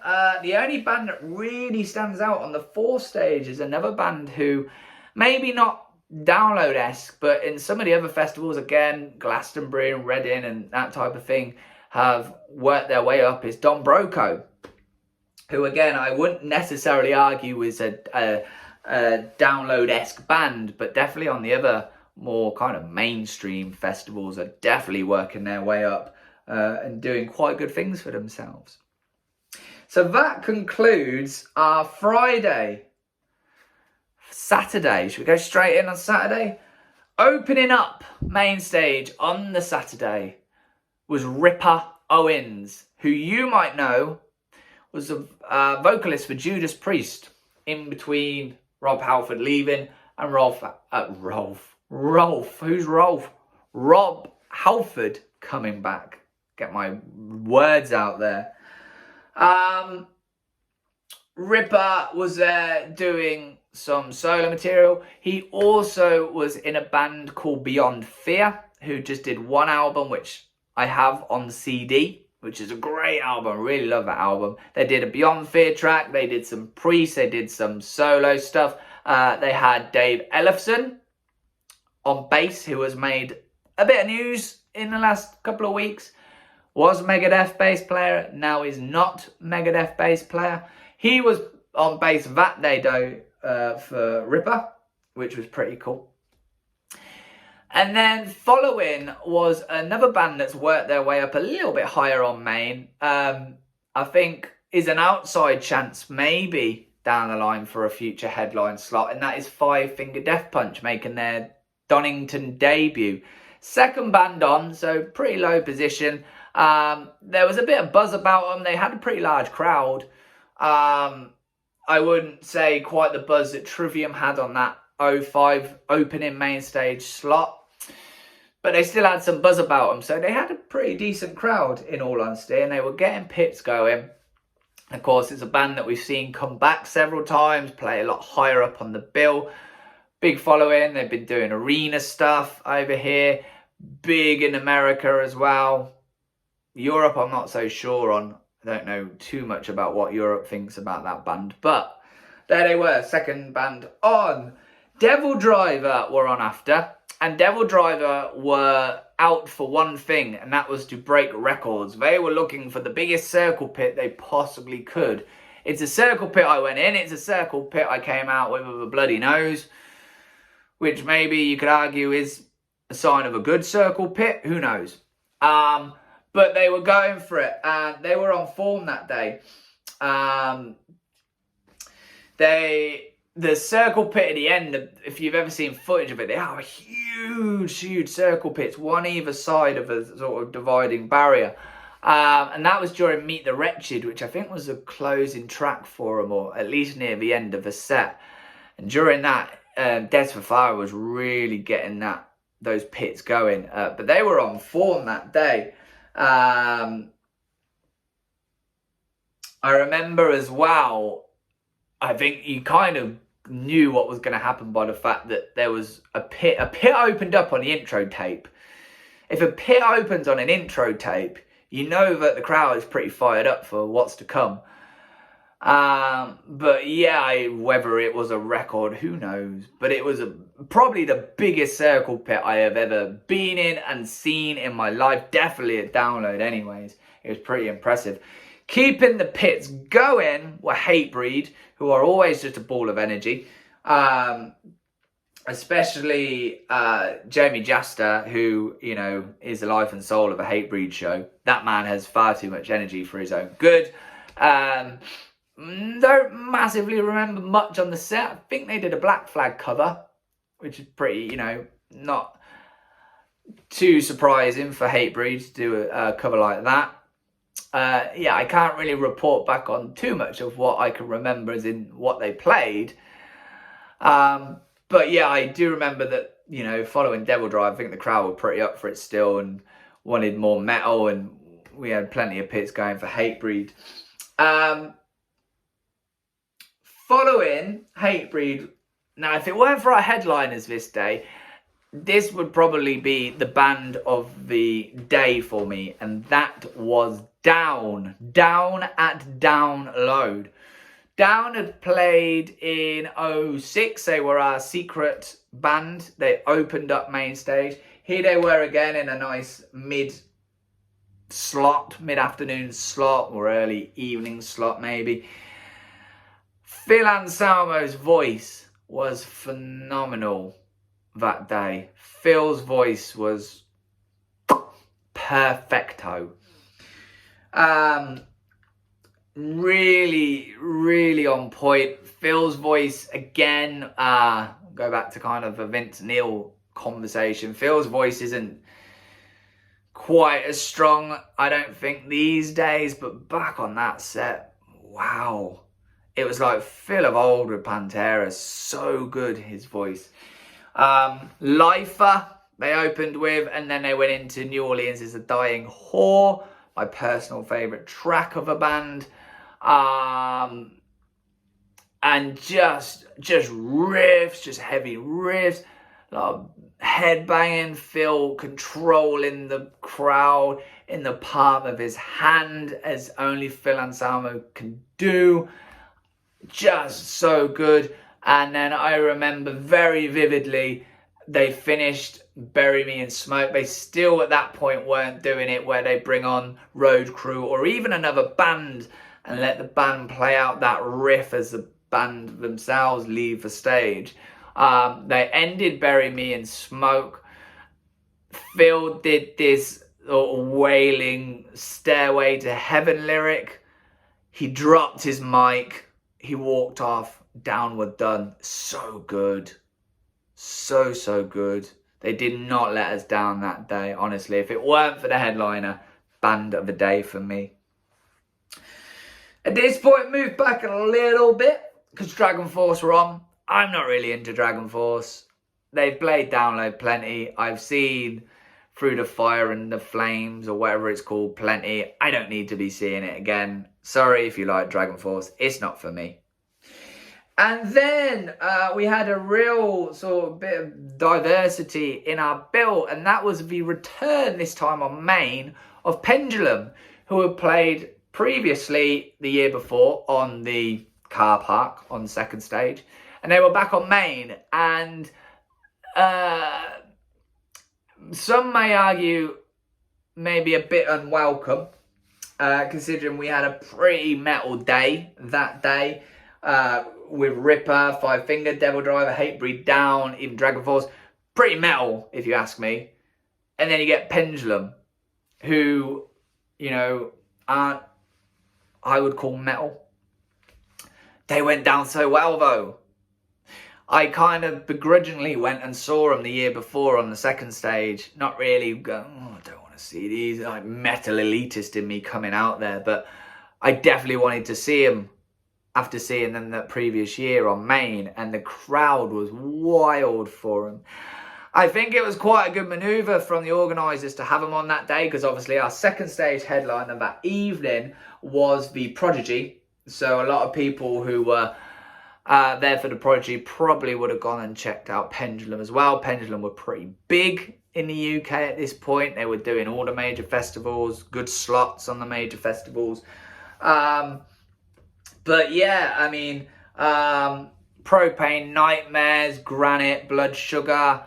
the only band that really stands out on the fourth stage is another band who maybe not Download-esque, but in some of the other festivals, again, Glastonbury and Reading and that type of thing, have worked their way up, is Don Broco, who again I wouldn't necessarily argue is a Download-esque band, but definitely on the other more kind of mainstream festivals are definitely working their way up and doing quite good things for themselves. So that concludes our Friday. Saturday, should we go straight in on Saturday? Opening up main stage on the Saturday was Ripper Owens, who you might know was a vocalist for Judas Priest in between Rob Halford leaving and Rolf, who's Rolf? Rob Halford coming back. Get my words out there. Ripper was there doing some solo material. He also was in a band called Beyond Fear, who just did one album, which I have on CD, which is a great album. I really love that album. They did a Beyond Fear track. They did some Priest. They did some solo stuff. They had Dave Ellefson on bass, who has made a bit of news in the last couple of weeks. Was Megadeth bass player, now is not Megadeth bass player. He was on bass that day though for Ripper, which was pretty cool. And then following was another band that's worked their way up a little bit higher on main. I think is an outside chance maybe down the line for a future headline slot, and that is Five Finger Death Punch, making their Donington debut. Second band on, so pretty low position. There was a bit of buzz about them. They had a pretty large crowd. I wouldn't say quite the buzz that Trivium had on that 05 opening main stage slot, but they still had some buzz about them. So they had a pretty decent crowd in all honesty, and they were getting pits going. Of course, it's a band that we've seen come back several times, play a lot higher up on the bill. Big following. They've been doing arena stuff over here. Big in America as well. Europe, I'm not so sure on. I don't know too much about what Europe thinks about that band. But there they were, second band on. Devil Driver were on after. And Devil Driver were out for one thing, and that was to break records. They were looking for the biggest circle pit they possibly could. It's a circle pit I went in. It's a circle pit I came out with a bloody nose, which maybe you could argue is a sign of a good circle pit. Who knows? But they were going for it, and they were on form that day. The circle pit at the end, if you've ever seen footage of it, they are huge circle pits, one either side of a sort of dividing barrier. And that was during Meet the Wretched, which I think was the closing track for them, or at least near the end of the set. And during that, Death for Fire was really getting those pits going. But they were on form that day. I remember as well, I think you kind of knew what was going to happen by the fact that there was a pit opened up on the intro tape. If a pit opens on an intro tape, you know that the crowd is pretty fired up for what's to come. But yeah, whether it was a record, who knows? But it was probably the biggest circle pit I have ever been in and seen in my life. Definitely a download anyways. It was pretty impressive. Keeping the pits going were Hatebreed, who are always just a ball of energy. Especially Jamie Jasta, who, you know, is the life and soul of a Hatebreed show. That man has far too much energy for his own good. Don't massively remember much on the set. I think they did a Black Flag cover, which is pretty, you know, not too surprising for Hatebreed to do a cover like that. Yeah, I can't really report back on too much of what I can remember as in what they played. But yeah, I do remember that, you know, following Devil Drive, I think the crowd were pretty up for it still and wanted more metal, and we had plenty of pits going for Hatebreed. Following Hatebreed, now if it weren't for our headliners this day, this would probably be the band of the day for me, and that was Down at Download. Down had played in 06. They were our secret band. They opened up main stage. Here they were again in a nice mid-afternoon slot, or early evening slot maybe. Phil Anselmo's voice was phenomenal that day. Phil's voice was perfecto. Really on point. Phil's voice again, go back to kind of a Vince Neil conversation. Phil's voice isn't quite as strong, I don't think, these days, but back on that set, wow. It was like Phil of old with Pantera. So good, his voice. Lifer, they opened with, and then they went into New Orleans is a Dying Whore, my personal favourite track of a band. And just riffs, just heavy riffs, a lot of headbanging, Phil controlling the crowd in the palm of his hand, as only Phil Anselmo can do. Just so good. And then I remember very vividly, they finished Bury Me in Smoke. They still at that point weren't doing it where they bring on road crew or even another band and let the band play out that riff as the band themselves leave the stage. They ended Bury Me in Smoke. Phil did this wailing Stairway to Heaven lyric. He dropped his mic. He walked off. Downward Done. So good. So good. They did not let us down that day, honestly. If it weren't for the headliner, band of the day for me. At this point, move back a little bit because Dragon Force were on. I'm not really into Dragon Force. They've played Download plenty. I've seen Through the Fire and the Flames, or whatever it's called, plenty. I don't need to be seeing it again. Sorry if you like Dragon Force, it's not for me. And then we had a real sort of bit of diversity in our bill, and that was the return this time on main of Pendulum, who had played previously the year before on the car park on the second stage, and they were back on main. And some may argue maybe a bit unwelcome, considering we had a pretty metal day that day. With Ripper, Five Finger, Devil Driver, Hatebreed, Down, even Dragon Force. Pretty metal, if you ask me. And then you get Pendulum, who, you know, aren't, I would call metal. They went down so well, though. I kind of begrudgingly went and saw them the year before on the second stage. Not really going, oh, I don't want to see these, like, metal elitist in me coming out there. But I definitely wanted to see them after seeing them that previous year on main, and the crowd was wild for them. I think it was quite a good manoeuvre from the organisers to have them on that day, because obviously our second stage headliner that evening was the Prodigy. So a lot of people who were there for the Prodigy probably would have gone and checked out Pendulum as well. Pendulum were pretty big in the UK at this point. They were doing all the major festivals, good slots on the major festivals. But yeah, I mean, Propane, Nightmares, Granite, Blood Sugar,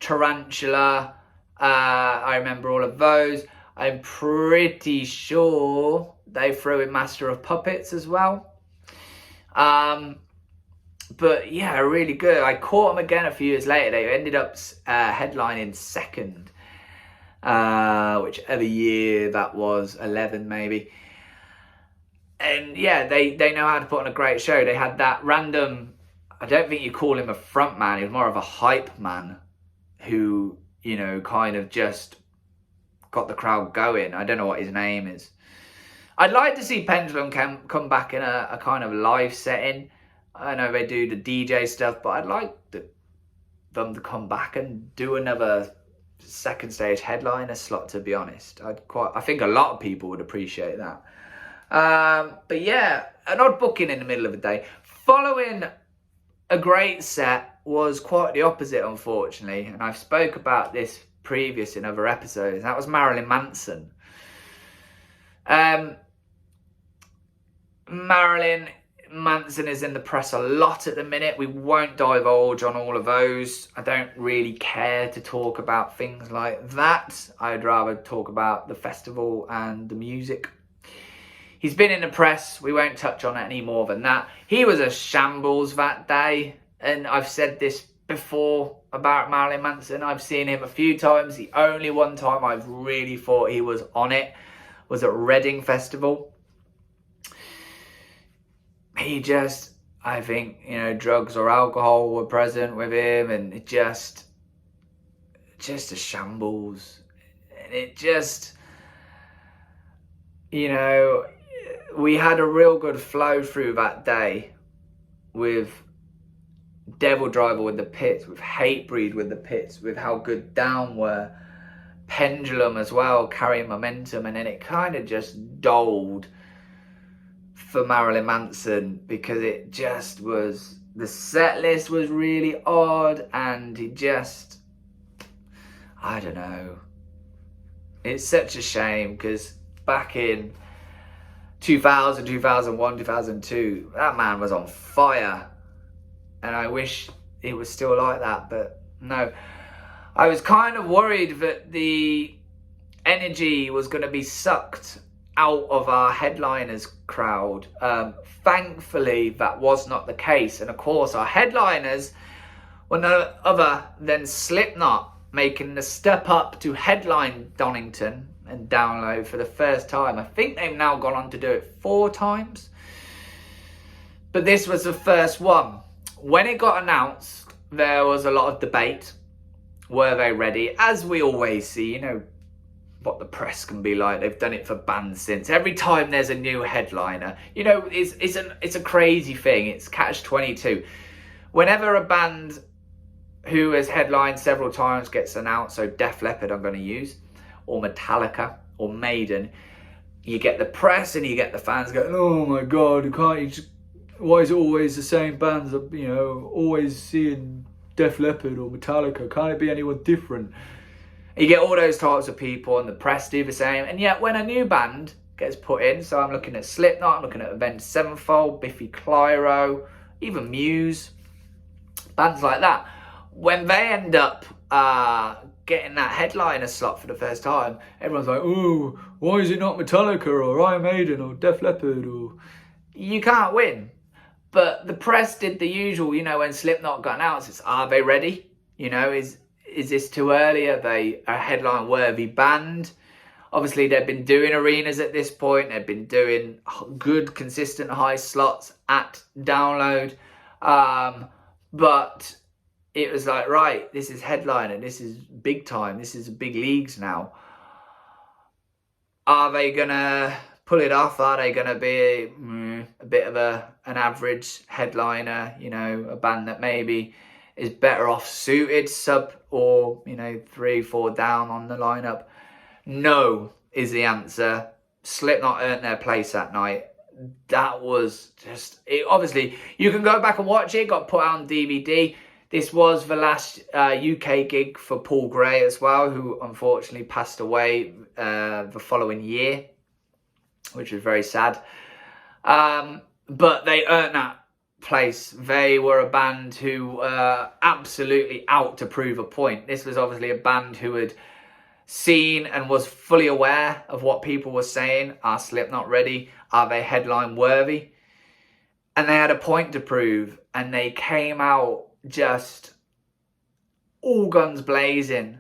Tarantula. I remember all of those. I'm pretty sure they threw in Master of Puppets as well. But yeah, really good. I caught them again a few years later. They ended up headlining second, whichever year that was, 11 maybe. And yeah, they know how to put on a great show. They had that random, I don't think you call him a front man, he was more of a hype man who, you know, kind of just got the crowd going. I don't know what his name is. I'd like to see Pendulum come back in a kind of live setting. I know they do the DJ stuff, but I'd like them to come back and do another second stage headliner slot, to be honest. I think a lot of people would appreciate that. But yeah, an odd booking in the middle of the day. Following a great set was quite the opposite, unfortunately. And I've spoke about this previous in other episodes. That was Marilyn Manson. Marilyn Manson is in the press a lot at the minute. We won't divulge on all of those. I don't really care to talk about things like that. I'd rather talk about the festival and the music. He's been in the press. We won't touch on it any more than that. He was a shambles that day. And I've said this before about Marilyn Manson. I've seen him a few times. The only one time I've really thought he was on it was at Reading Festival. He just, I think, you know, drugs or alcohol were present with him. And it just a shambles. And it just, you know, we had a real good flow through that day with Devil Driver with the pits, with Hatebreed with the pits, with how good Down were, Pendulum as well, carrying momentum, and then it kind of just doled for Marilyn Manson because it just was, the set list was really odd, and it just, I don't know. It's such a shame because back in 2000, 2001, 2002, that man was on fire. And I wish it was still like that, but no. I was kind of worried that the energy was going to be sucked out of our headliners crowd. Thankfully, that was not the case. And of course, our headliners were no other than Slipknot, making the step up to headline Donington and Download for the first time. I think they've now gone on to do it 4 times. But this was the first one. When it got announced, there was a lot of debate. Were they ready? As we always see, you know what the press can be like. They've done it for bands since. Every time there's a new headliner, you know, it's a crazy thing. It's catch-22. Whenever a band who has headlined several times gets announced. So Def Leppard I'm going to use, or Metallica, or Maiden. You get the press and you get the fans going, oh my God, why is it always the same bands, you know, always seeing Def Leppard or Metallica? Can't it be anyone different? You get all those types of people, and the press do the same. And yet when a new band gets put in, so I'm looking at Slipknot, I'm looking at Avenged Sevenfold, Biffy Clyro, even Muse, bands like that, when they end up getting that headliner slot for the first time, everyone's like, oh, why is it not Metallica or Iron Maiden or Def Leppard? Or you can't win. But the press did the usual, you know, when Slipknot got announced, it's, are they ready? You know, is this too early? Are they a headline worthy band? Obviously, they've been doing arenas at this point. They've been doing good, consistent high slots at Download. But it was like, right, this is headliner. This is big time. This is big leagues now. Are they going to pull it off? Are they going to be a bit of an average headliner? You know, a band that maybe is better off suited sub, or, you know, 3-4 down on the lineup? No is the answer. Slipknot earned their place that night. That was just it. Obviously, you can go back and watch it. Got put out on DVD. This was the last UK gig for Paul Gray as well, who unfortunately passed away the following year, which was very sad. But they earned that place. They were a band who were absolutely out to prove a point. This was obviously a band who had seen and was fully aware of what people were saying. Are Slipknot ready? Are they headline worthy? And they had a point to prove, and they came out just all guns blazing.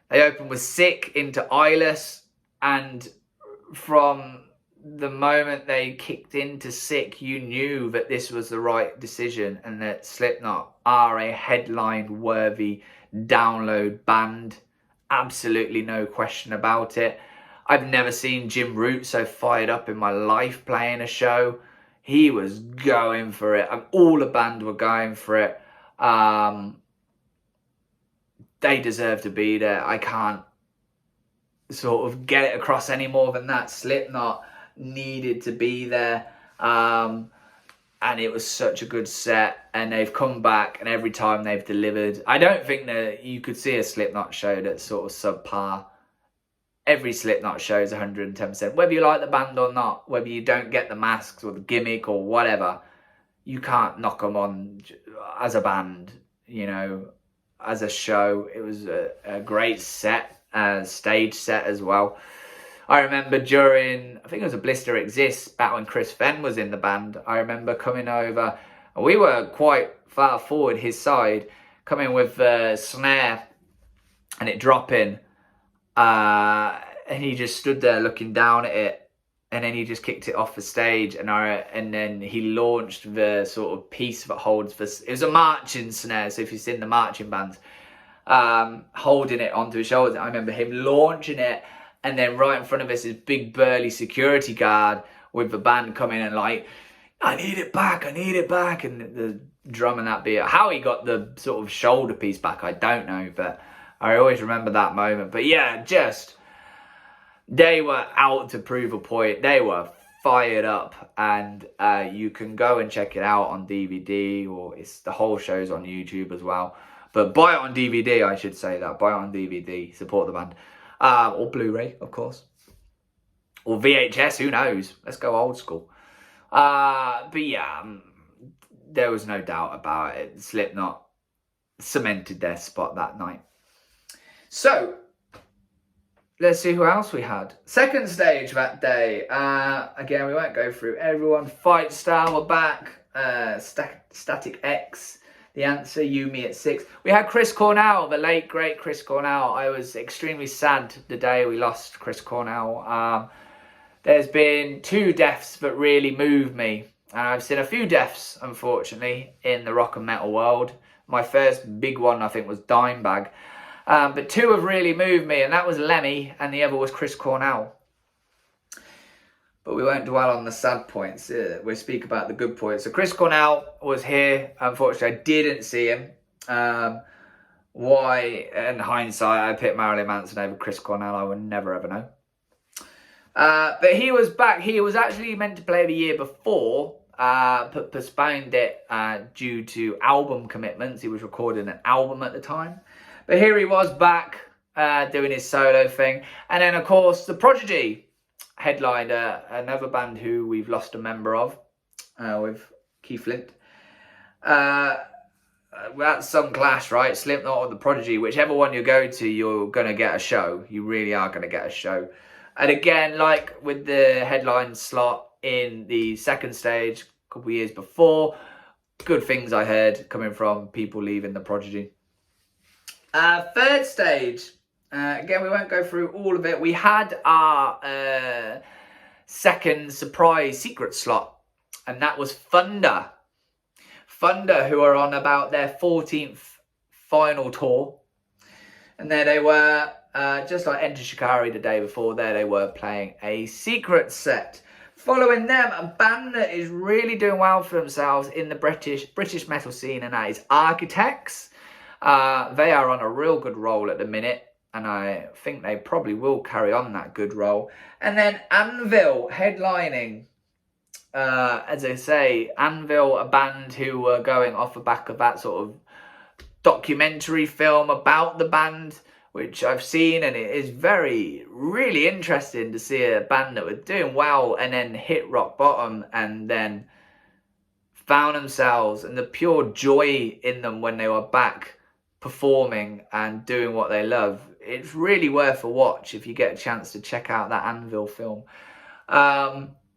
They opened with Sick into Eyeless, and from the moment they kicked into Sick, you knew that this was the right decision, and that Slipknot are a headline worthy Download band. Absolutely no question about it. I've never seen Jim Root so fired up in my life playing a show. He was going for it. All the band were going for it. They deserve to be there. I can't sort of get it across any more than that. Slipknot needed to be there. And it was such a good set. And they've come back, and every time they've delivered. I don't think that you could see a Slipknot show that's sort of subpar. Every Slipknot show is 110%. Whether you like the band or not, whether you don't get the masks or the gimmick or whatever, you can't knock them on as a band, you know, as a show. It was a great set, stage set as well. I remember during, I think it was a Blister Exists, back when Chris Fenn was in the band, I remember coming over, and we were quite far forward his side, coming with the snare and it dropping. And he just stood there looking down at it, and then he just kicked it off the stage, and then he launched the sort of piece that holds this. It was a marching snare, so if you've seen the marching bands, holding it onto his shoulders. I remember him launching it, and then right in front of us is big burly security guard with the band coming and like, I need it back, and the drum and that beat. How he got the sort of shoulder piece back, I don't know, but I always remember that moment. But yeah, just, they were out to prove a point. They were fired up, and you can go and check it out on DVD, or the whole show's on YouTube as well. But buy it on DVD, I should say that. Buy it on DVD, support the band. Or Blu-ray, of course. Or VHS, who knows? Let's go old school. But yeah, there was no doubt about it. Slipknot cemented their spot that night. So, let's see who else we had. Second stage that day. Again, we won't go through everyone. Fight Star were back. Static X, The Answer, You, Me at 6. We had Chris Cornell, the late, great Chris Cornell. I was extremely sad the day we lost Chris Cornell. There's been 2 deaths that really moved me. And I've seen a few deaths, unfortunately, in the rock and metal world. My first big one, I think, was Dimebag. But 2 have really moved me, and that was Lemmy, and the other was Chris Cornell. But we won't dwell on the sad points. We'll speak about the good points. So Chris Cornell was here. Unfortunately, I didn't see him. Why, in hindsight, I picked Marilyn Manson over Chris Cornell, I would never ever know. But he was back. He was actually meant to play the year before, but postponed it due to album commitments. He was recording an album at the time. But here he was back doing his solo thing. And then, of course, The Prodigy headlined another band who we've lost a member of with Keith Flint. That's some clash, right? Slipknot or The Prodigy, whichever one you go to, you're going to get a show. You really are going to get a show. And again, like with the headline slot in the second stage a couple of years before, good things I heard coming from people leaving The Prodigy. Third stage, again, we won't go through all of it. We had our second surprise secret slot, and that was Thunder. Thunder, who are on about their 14th final tour. And there they were, just like Enter Shikari the day before, there they were playing a secret set. Following them, a band that is really doing well for themselves in the British metal scene, and that is Architects. They are on a real good roll at the minute, and I think they probably will carry on that good roll. And then Anvil headlining. As I say, Anvil, a band who were going off the back of that sort of documentary film about the band, which I've seen, and it is really interesting to see a band that was doing well and then hit rock bottom and then found themselves, and the pure joy in them when they were back performing and doing what they love. It's really worth a watch if you get a chance to check out that Anvil film.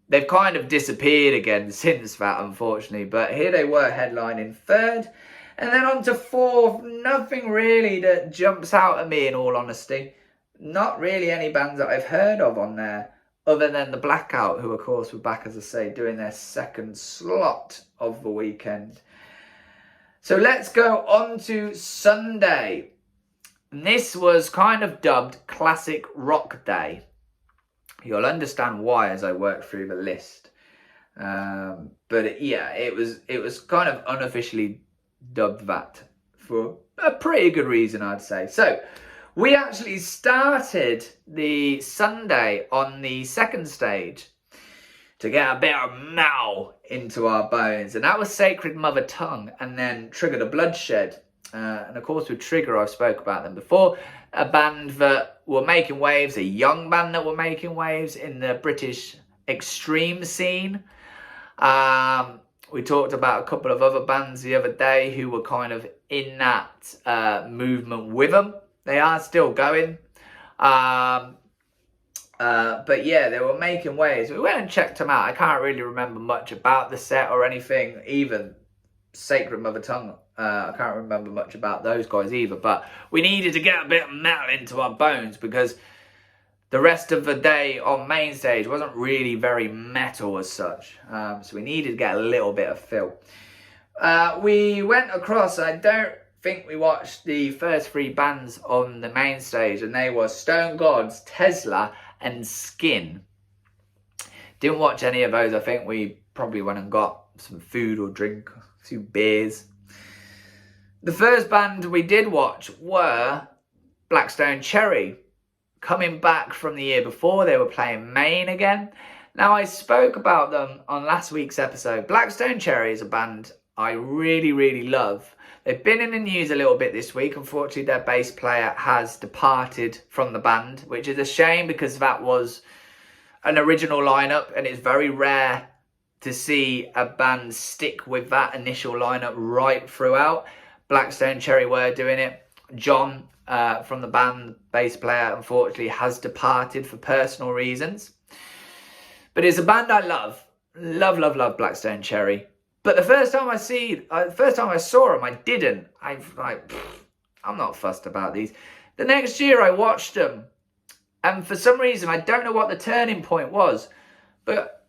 They've kind of disappeared again since that, unfortunately. But here they were headlining third. And then on to fourth. Nothing really that jumps out at me, in all honesty. Not really any bands that I've heard of on there, other than the Blackout, who, of course, were back, as I say, doing their second slot of the weekend. So let's go on to Sunday. And this was kind of dubbed Classic Rock Day. You'll understand why as I work through the list. But yeah, it was kind of unofficially dubbed that for a pretty good reason, I'd say. So we actually started the Sunday on the second stage to get a bit of metal into our bones. And that was Sacred Mother Tongue, and then Trigger the Bloodshed. And of course with Trigger, I've spoke about them before. A band that were making waves, a young band that were making waves in the British extreme scene. We talked about a couple of other bands the other day who were kind of in that movement with them. They are still going. But yeah, they were making waves. We went and checked them out. I can't really remember much about the set or anything, even Sacred Mother Tongue. I can't remember much about those guys either, but we needed to get a bit of metal into our bones because the rest of the day on main stage wasn't really very metal as such. So we needed to get a little bit of feel. We went across, I don't think we watched the first three bands on the main stage, and they were Stone Gods, Tesla and Skin. Didn't watch any of those. I think we probably went and got some food or drink, a few beers. The first band we did watch were Blackstone Cherry. Coming back from the year before, they were playing Maine again. Now, I spoke about them on last week's episode. Blackstone Cherry is a band I really love. They've been in the news a little bit this week. Unfortunately, their bass player has departed from the band, which is a shame because that was an original lineup, and it's very rare to see a band stick with that initial lineup right throughout. Blackstone Cherry were doing it. John from the band, bass player, unfortunately has departed for personal reasons. But it's a band I love. Love Blackstone Cherry. But the first time I saw them, I didn't. I'm not fussed about these. The next year I watched them. And for some reason, I don't know what the turning point was, but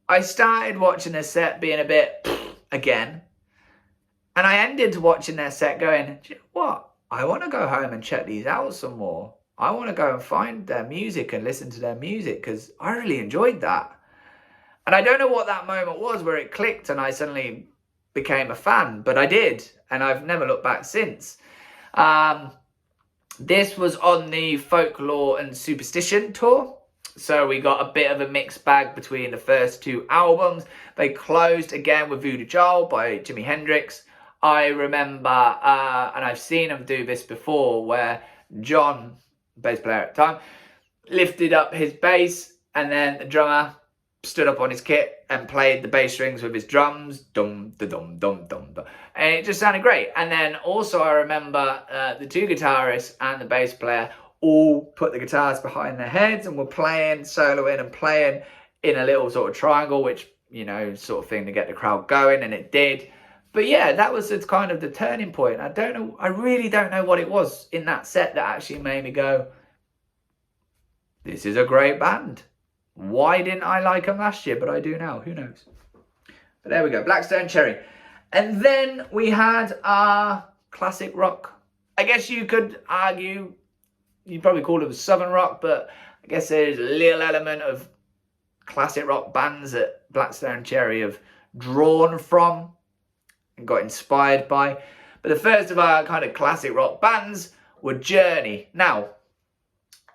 I started watching their set being a bit again. And I ended watching their set going, do you know what? I want to go home and check these out some more. I want to go and find their music and listen to their music because I really enjoyed that. And I don't know what that moment was where it clicked and I suddenly became a fan, but I did, and I've never looked back since. This was on the Folklore and Superstition tour, so we got a bit of a mixed bag between the first two albums. They closed again with Voodoo Child by Jimi Hendrix. I remember, and I've seen them do this before, where John, bass player at the time, lifted up his bass, and then the drummer stood up on his kit and played the bass strings with his drums, dum da dum dum dum dum, and it just sounded great. And then also I remember the two guitarists and the bass player all put the guitars behind their heads and were playing, soloing and playing in a little sort of triangle, which, you know, sort of thing to get the crowd going, and it did. But yeah, that was kind of the turning point. I really don't know what it was in that set that actually made me go, this is a great band. Why didn't I like them last year? But I do now. Who knows? But there we go. Black Stone Cherry. And then we had our classic rock. I guess you could argue, you'd probably call it southern rock, but I guess there's a little element of classic rock bands that Black Stone Cherry have drawn from and got inspired by. But the first of our kind of classic rock bands were Journey. Now,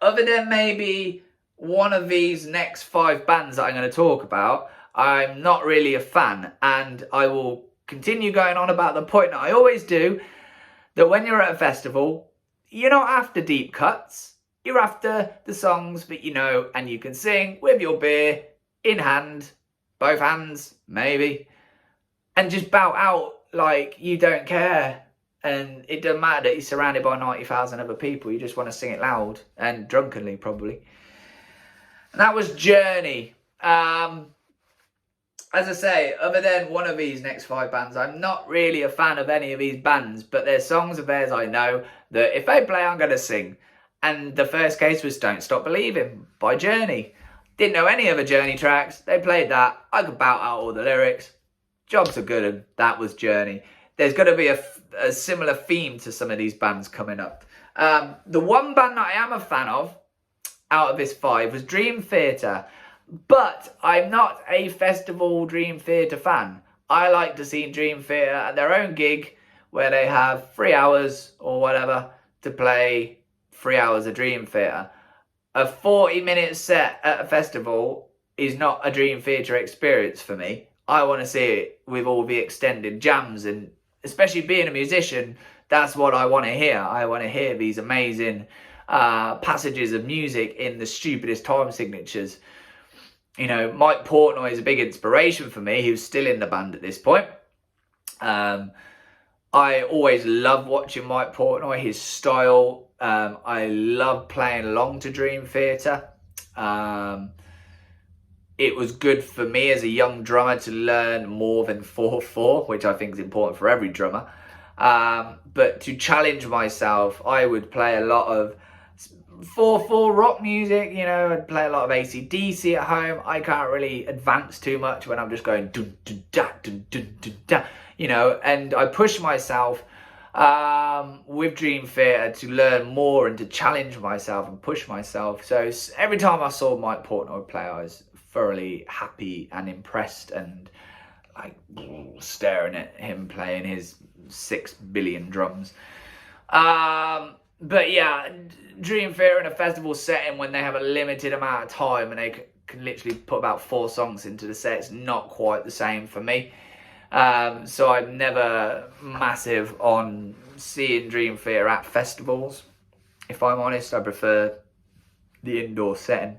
other than maybe one of these next 5 bands that I'm going to talk about, I'm not really a fan, and I will continue going on about the point that I always do, that when you're at a festival, you're not after deep cuts, you're after the songs that you know and you can sing with your beer in hand, both hands maybe, and just bout out like you don't care. And it doesn't matter that you're surrounded by 90,000 other people, you just want to sing it loud and drunkenly probably. And that was Journey. As I say, other than one of these next 5 bands, I'm not really a fan of any of these bands, but there's songs of theirs I know that if they play, I'm going to sing. And the first case was Don't Stop Believing by Journey. Didn't know any other Journey tracks. They played that. I could bout out all the lyrics. Jobs are good, and that was Journey. There's going to be a similar theme to some of these bands coming up. The one band that I am a fan of, out of this 5, was Dream Theater, but I'm not a festival Dream Theater fan. I like to see Dream Theater at their own gig where they have 3 hours or whatever to play 3 hours of Dream Theater. A 40-minute set at a festival is not a Dream Theater experience for me. I want to see it with all the extended jams, and especially being a musician, that's what I want to hear. I want to hear these amazing passages of music in the stupidest time signatures. You know, Mike Portnoy is a big inspiration for me. He was still in the band at this point. I always love watching Mike Portnoy, his style. I love playing along to Dream Theater. It was good for me as a young drummer to learn more than 4/4, which I think is important for every drummer. But to challenge myself, I would play a lot of 4/4 rock music. You know, I'd play a lot of AC/DC at home. I can't really advance too much when I'm just going dun dun da dun dun dun da, you know. And I push myself with Dream Theater to learn more and to challenge myself and push myself. So every time I saw Mike Portnoy play, I was thoroughly happy and impressed and like staring at him playing his 6 billion drums. But yeah, Dream Theater in a festival setting when they have a limited amount of time and they can literally put about 4 songs into the set, it's not quite the same for me. So I'm never massive on seeing Dream Theater at festivals. If I'm honest, I prefer the indoor setting.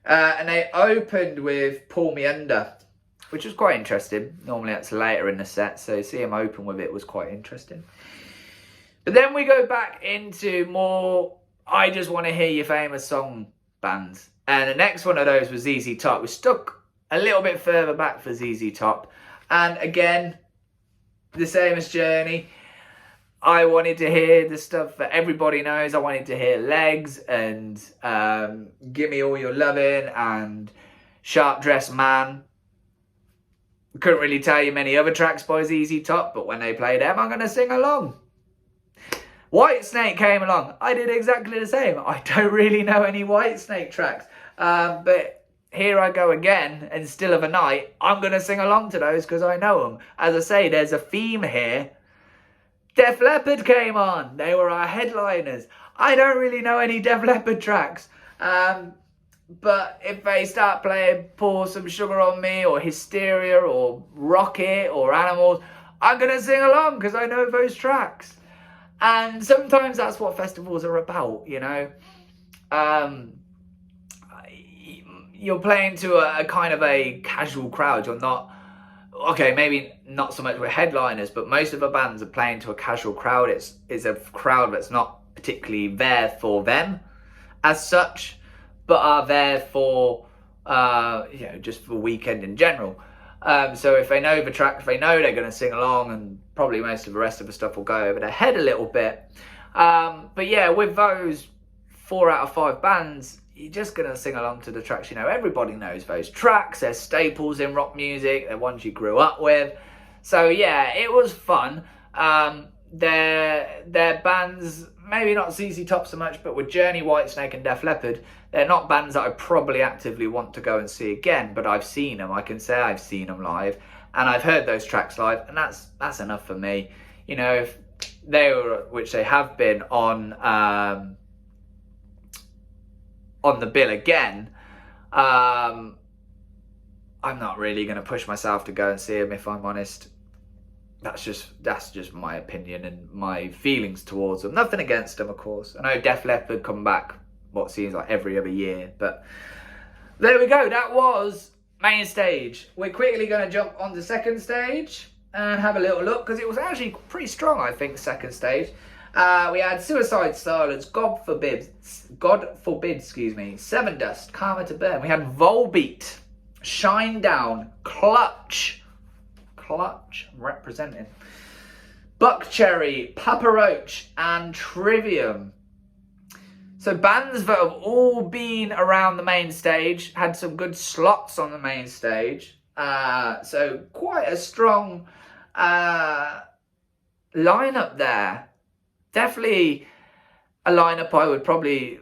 And they opened with Pull Me Under, which was quite interesting. Normally that's later in the set, so see him open with it was quite interesting. But then we go back into more I just want to hear your famous song bands. And the next one of those was ZZ Top. We stuck a little bit further back for ZZ Top. And again, the same as Journey. I wanted to hear the stuff that everybody knows. I wanted to hear Legs and Give Me All Your Lovin' and Sharp Dressed Man. Couldn't really tell you many other tracks by ZZ Top, but when they play them, I'm going to sing along. Whitesnake came along. I did exactly the same. I don't really know any Whitesnake tracks. But here I go again, and Still of a Night, I'm going to sing along to those because I know them. As I say, there's a theme here. Def Leppard came on. They were our headliners. I don't really know any Def Leppard tracks. But if they start playing Pour Some Sugar on Me or Hysteria or Rocket or Animals, I'm going to sing along because I know those tracks. And sometimes that's what festivals are about, you know. You're playing to a kind of a casual crowd. You're not, okay, maybe not so much with headliners, but most of the bands are playing to a casual crowd. It's a crowd that's not particularly there for them as such, but are there for, just for the weekend in general. So if they know the tracks, they know they're going to sing along, and probably most of the rest of the stuff will go over their head a little bit. But yeah, with those 4 out of 5 bands, you're just going to sing along to the tracks. You know, everybody knows those tracks. They're staples in rock music. They're ones you grew up with. So yeah, it was fun. They're bands, maybe not ZZ Top so much, but with Journey, Whitesnake and Def Leppard, they're not bands that I probably actively want to go and see again, but I've seen them. I can say I've seen them live, and I've heard those tracks live, and that's enough for me. You know, if they were, which they have been, on the bill again, I'm not really going to push myself to go and see them, if I'm honest. That's just my opinion and my feelings towards them. Nothing against them, of course. I know Def Leppard come back what seems like every other year, but there we go. That was main stage. We're quickly going to jump on the second stage and have a little look, because it was actually pretty strong, I think, second stage. We had Suicide Silence, God forbid, Seven Dust, Karma to Burn. We had Volbeat, Shine Down, Clutch representing, Buckcherry, Papa Roach, and Trivium. So bands that have all been around the main stage, had some good slots on the main stage. So quite a strong lineup there. Definitely a lineup I would probably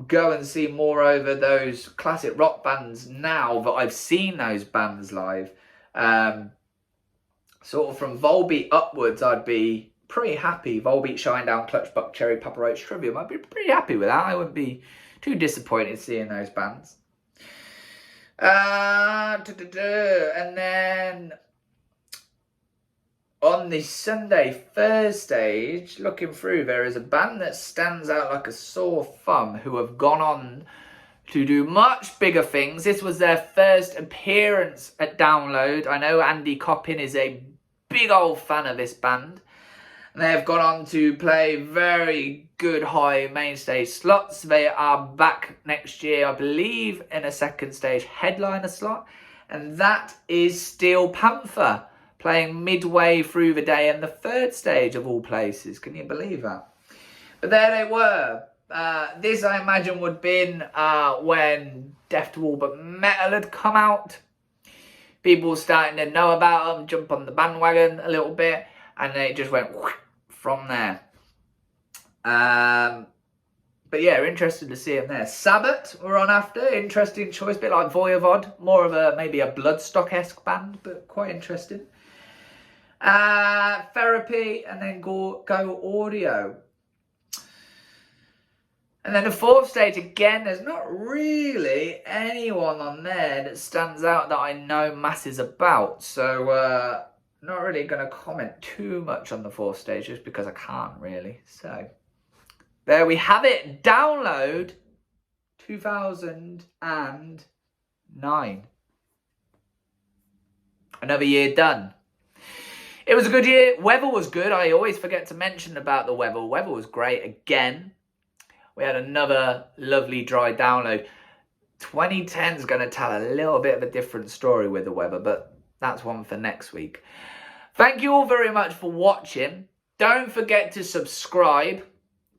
go and see more over those classic rock bands now that I've seen those bands live. Sort of from Volbeat upwards, I'd be pretty happy. Volbeat, Shinedown, Clutch, Buckcherry, Papa Roach, Trivium. I'd be pretty happy with that. I wouldn't be too disappointed seeing those bands. And then on the Sunday first stage, looking through, there is a band that stands out like a sore thumb who have gone on to do much bigger things. This was their first appearance at Download. I know Andy Coppin is a big old fan of this band. And they have gone on to play very good high main stage slots. They are back next year, I believe, in a second stage headliner slot. And that is Steel Panther, playing midway through the day in the third stage of all places. Can you believe that? But there they were. This, I imagine, would have been when Death to All But Metal had come out. People starting to know about them, jump on the bandwagon a little bit, and then it just went from there. But yeah, interested to see them there. Sabbath were on after. Interesting choice, bit like Voivod. More of maybe a Bloodstock-esque band, but quite interesting. Therapy, and then Go Audio. And then the fourth stage, again, there's not really anyone on there that stands out that I know masses about. So, not really going to comment too much on the fourth stage, just because I can't really. So, there we have it. Download 2009. Another year done. It was a good year. Weather was good. I always forget to mention about the weather. Weather was great again. We had another lovely dry Download. 2010 is going to tell a little bit of a different story with the weather, but that's one for next week. Thank you all very much for watching. Don't forget to subscribe.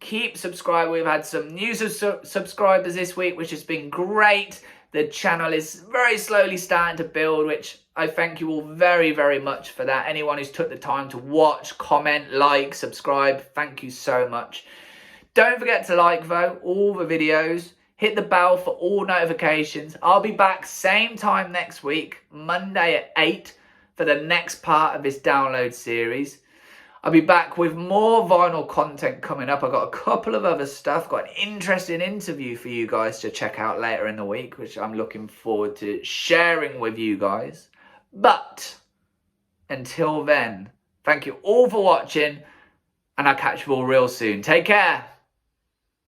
Keep subscribing. We've had some new subscribers this week, which has been great. The channel is very slowly starting to build, which I thank you all very, very much for that. Anyone who's took the time to watch, comment, like, subscribe, thank you so much. Don't forget to like, though, all the videos. Hit the bell for all notifications. I'll be back same time next week, Monday at 8, for the next part of this download series. I'll be back with more vinyl content coming up. I've got a couple of other stuff. Got an interesting interview for you guys to check out later in the week, which I'm looking forward to sharing with you guys. But until then, thank you all for watching, and I'll catch you all real soon. Take care.